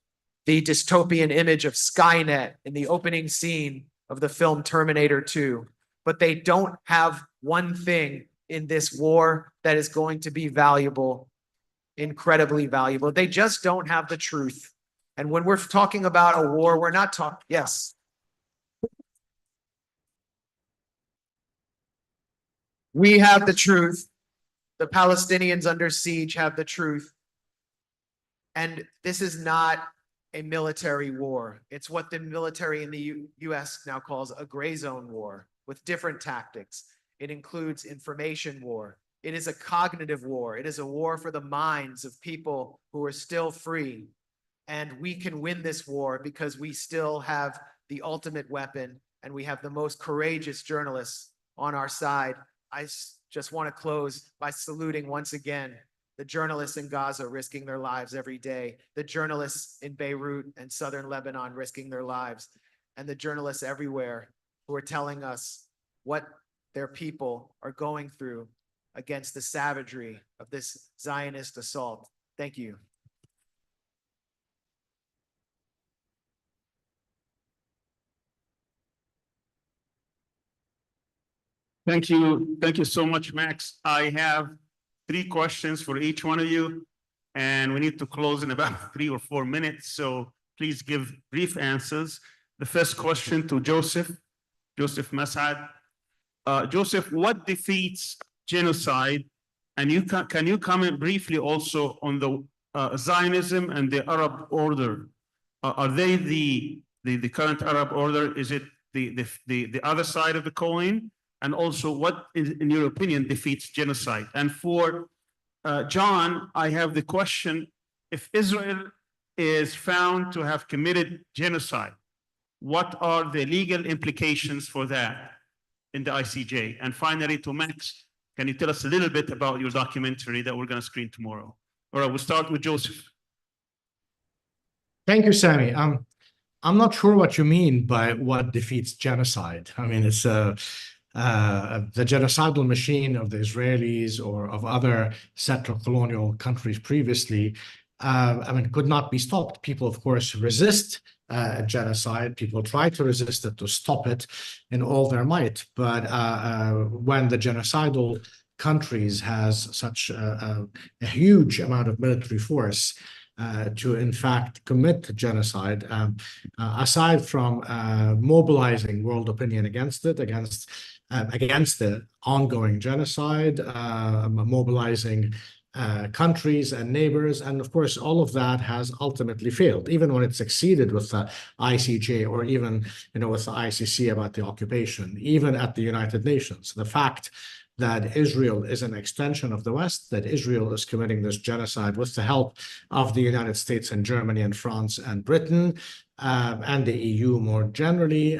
the dystopian image of Skynet in the opening scene of the film Terminator 2. But they don't have one thing in this war that is going to be valuable, incredibly valuable. They just don't have the truth. And when we're talking about a war, we're not talking, yes. We have the truth. The Palestinians under siege have the truth. And this is not a military war. It's what the military in the US now calls a gray zone war with different tactics. It includes information war. It is a cognitive war. It is a war for the minds of people who are still free. And we can win this war because we still have the ultimate weapon and we have the most courageous journalists on our side. I just want to close by saluting once again the journalists in Gaza risking their lives every day, the journalists in Beirut and southern Lebanon risking their lives, and the journalists everywhere who are telling us what their people are going through against the savagery of this Zionist assault. Thank you. Thank you. Thank you so much, Max. I have 3 questions for each one of you, and we need to close in about 3 or 4 minutes. So please give brief answers. The first question to Joseph Massad. Joseph, what defeats genocide? And can you comment briefly also on the Zionism and the Arab order? Are they the current Arab order? Is it the other side of the coin? And also, what, in your opinion, defeats genocide? And for John, I have the question, if Israel is found to have committed genocide, what are the legal implications for that in the ICJ? And finally, to Max, can you tell us a little bit about your documentary that we're going to screen tomorrow? All right, we'll start with Joseph. Thank you, Sami. I'm not sure what you mean by what defeats genocide. I mean, it's the genocidal machine of the Israelis or of other settler colonial countries previously, could not be stopped. People, of course, resist genocide. People try to resist it, to stop it in all their might. But when the genocidal countries has such a huge amount of military force to, in fact, commit genocide, aside from mobilizing world opinion against it, against the ongoing genocide, mobilizing countries and neighbors. And of course, all of that has ultimately failed, even when it succeeded with the ICJ or even, with the ICC about the occupation, even at the United Nations. The fact that Israel is an extension of the West, that Israel is committing this genocide with the help of the United States and Germany and France and Britain, and the EU more generally,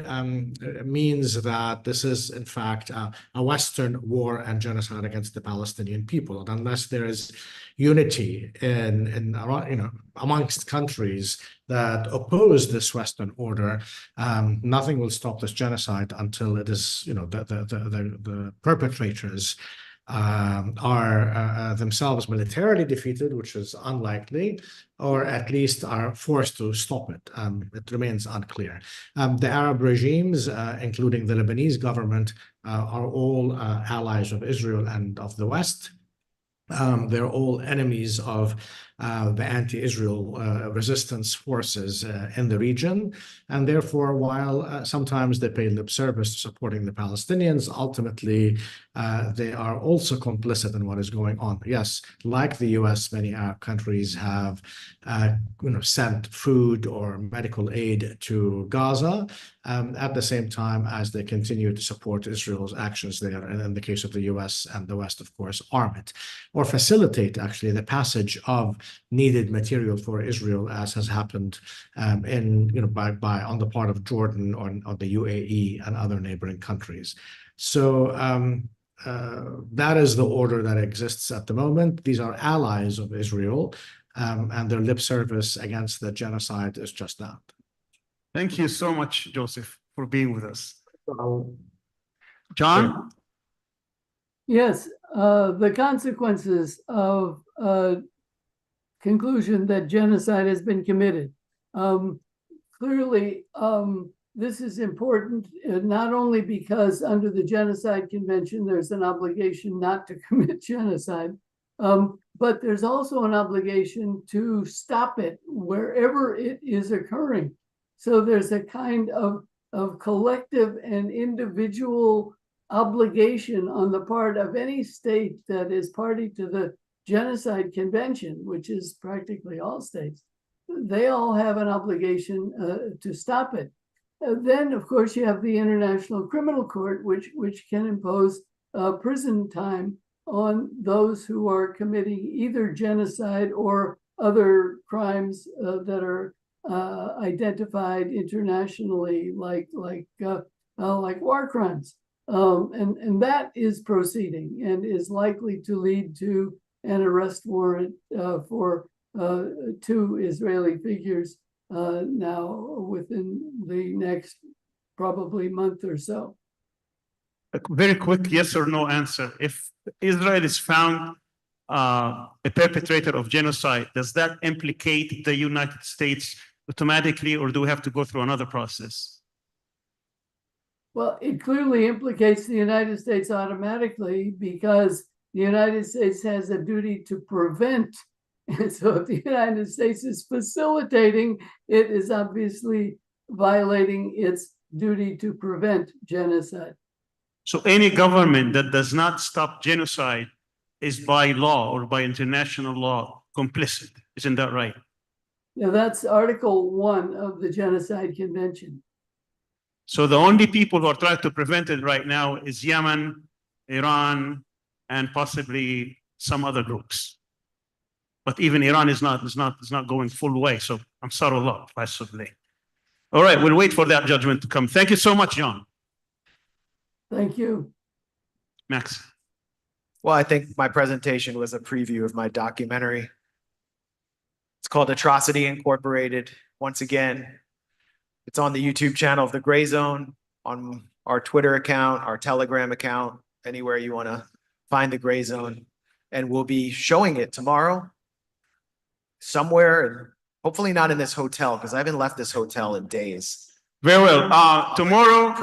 means that this is, in fact, a Western war and genocide against the Palestinian people. And unless there is unity amongst countries that oppose this Western order, nothing will stop this genocide until it is, the perpetrators are themselves militarily defeated, which is unlikely, or at least are forced to stop it. It remains unclear. The Arab regimes, including the Lebanese government, are all allies of Israel and of the West. They're all enemies of the anti-Israel resistance forces in the region. And therefore, while sometimes they pay lip service to supporting the Palestinians, ultimately, they are also complicit in what is going on. Yes, like the US, many Arab countries have sent food or medical aid to Gaza at the same time as they continue to support Israel's actions there. And in the case of the US and the West, of course, arm it or facilitate actually the passage of needed material for Israel, as has happened on the part of Jordan or the UAE and other neighboring countries. So that is the order that exists at the moment. These are allies of Israel, and their lip service against the genocide is just that. Thank you so much, Joseph, for being with us. John? Yes, the consequences of conclusion that genocide has been committed. Clearly, this is important, not only because under the Genocide Convention, there's an obligation not to commit genocide, but there's also an obligation to stop it wherever it is occurring. So there's a kind of collective and individual obligation on the part of any state that is party to the Genocide Convention, which is practically all states. They all have an obligation to stop it. Then, of course, you have the International Criminal Court, which can impose prison time on those who are committing either genocide or other crimes that are identified internationally, like war crimes. And that is proceeding and is likely to lead to an arrest warrant for 2 Israeli figures now within the next probably month or so. A very quick yes or no answer. If Israel is found a perpetrator of genocide, does that implicate the United States automatically, or do we have to go through another process? Well, it clearly implicates the United States automatically because the United States has a duty to prevent. And so if the United States is facilitating, it is obviously violating its duty to prevent genocide. So any government that does not stop genocide is by law or by international law complicit. Isn't that right? Now, that's Article 1 of the Genocide Convention. So the only people who are trying to prevent it right now is Yemen, Iran, and possibly some other groups. But even Iran is not going full way. So I'm sorry, Allah, possibly. All right, we'll wait for that judgment to come. Thank you so much, John. Thank you. Max. Well, I think my presentation was a preview of my documentary. It's called Atrocity Incorporated. Once again, it's on the YouTube channel of The Gray Zone, on our Twitter account, our Telegram account, anywhere you want to find The Gray Zone. And we'll be showing it tomorrow somewhere, and hopefully not in this hotel, because I haven't left this hotel in days. Very well. Tomorrow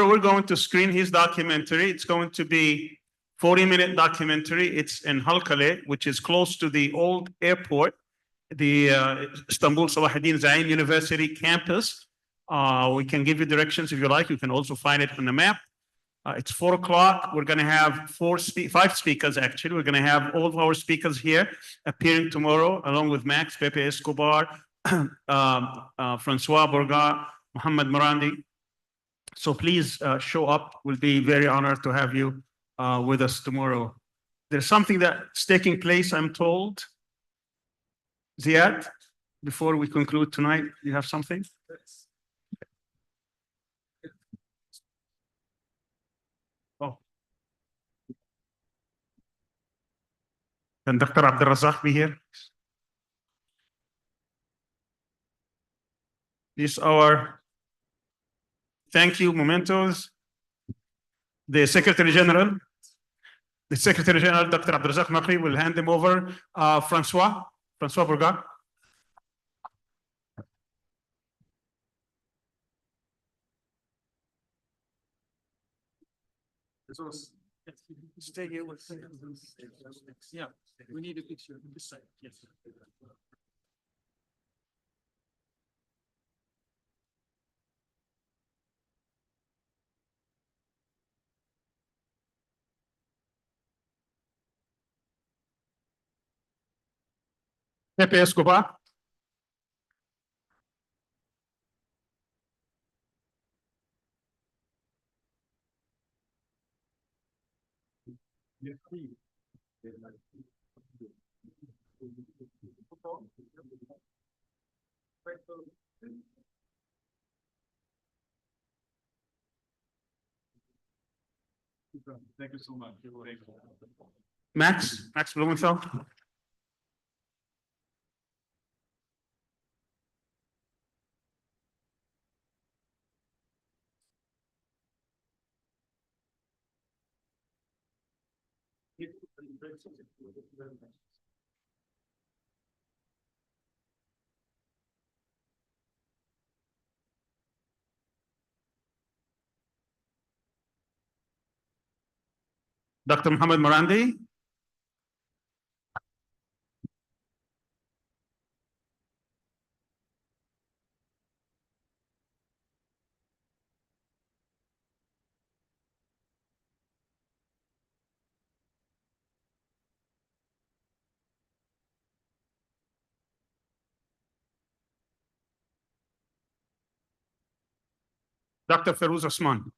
we're going to screen his documentary. It's going to be 40-minute documentary. It's in Halkale, which is close to the old airport, the Istanbul Salahuddin Zain University campus. We can give you directions if you like. You can also find it on the map. It's 4 o'clock. We're going to have 5 speakers, actually. We're going to have all of our speakers here appearing tomorrow, along with Max, Pepe Escobar, Francois Bourgat, Mohammed Morandi. So please show up. We'll be very honored to have you with us tomorrow. There's something that's taking place, I'm told. Ziad, before we conclude tonight, you have something? Oh. Can Dr. Abdul Razak be here? These are thank you mementos. The Secretary General The Secretary General, Dr. Abdulrazak Makri, will hand them over. Francois Bourgat. Stay here with. Yeah, we need a picture on this side. Yes. Pepe Escobar. Thank you so much. Max Blumenthal. Dr. Mohammed Morandi. Dr. Ferouz Osman.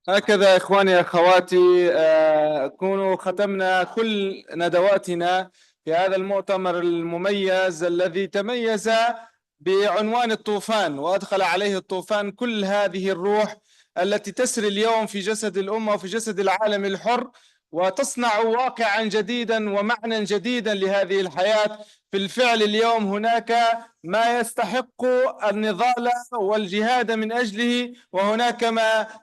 هكذا إخواني أخواتي كونوا ختمنا كل ندواتنا في هذا المؤتمر المميز الذي تميز بعنوان الطوفان، وأدخل عليه الطوفان كل هذه الروح التي تسري اليوم في جسد الأمة وفي جسد العالم الحر، وتصنع واقعا جديدا ومعنى جديدا لهذه الحياة. في الفعل اليوم هناك ما يستحق النضال والجهاد من أجله، وهناك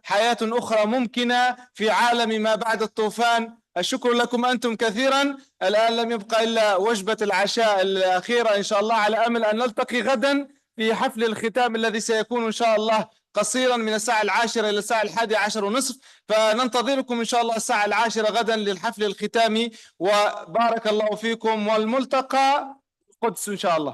حياة أخرى ممكنة في عالم ما بعد الطوفان. الشكر لكم أنتم كثيرا. الآن لم يبقى إلا وجبة العشاء الأخيرة إن شاء الله، على أمل أن نلتقي غدا في حفل الختام الذي سيكون إن شاء الله قصيرا من الساعة 10 إلى الساعة 11:30، فننتظركم إن شاء الله الساعة 10 غدا للحفل الختامي. وبارك الله فيكم، والملتقى القدس إن شاء الله.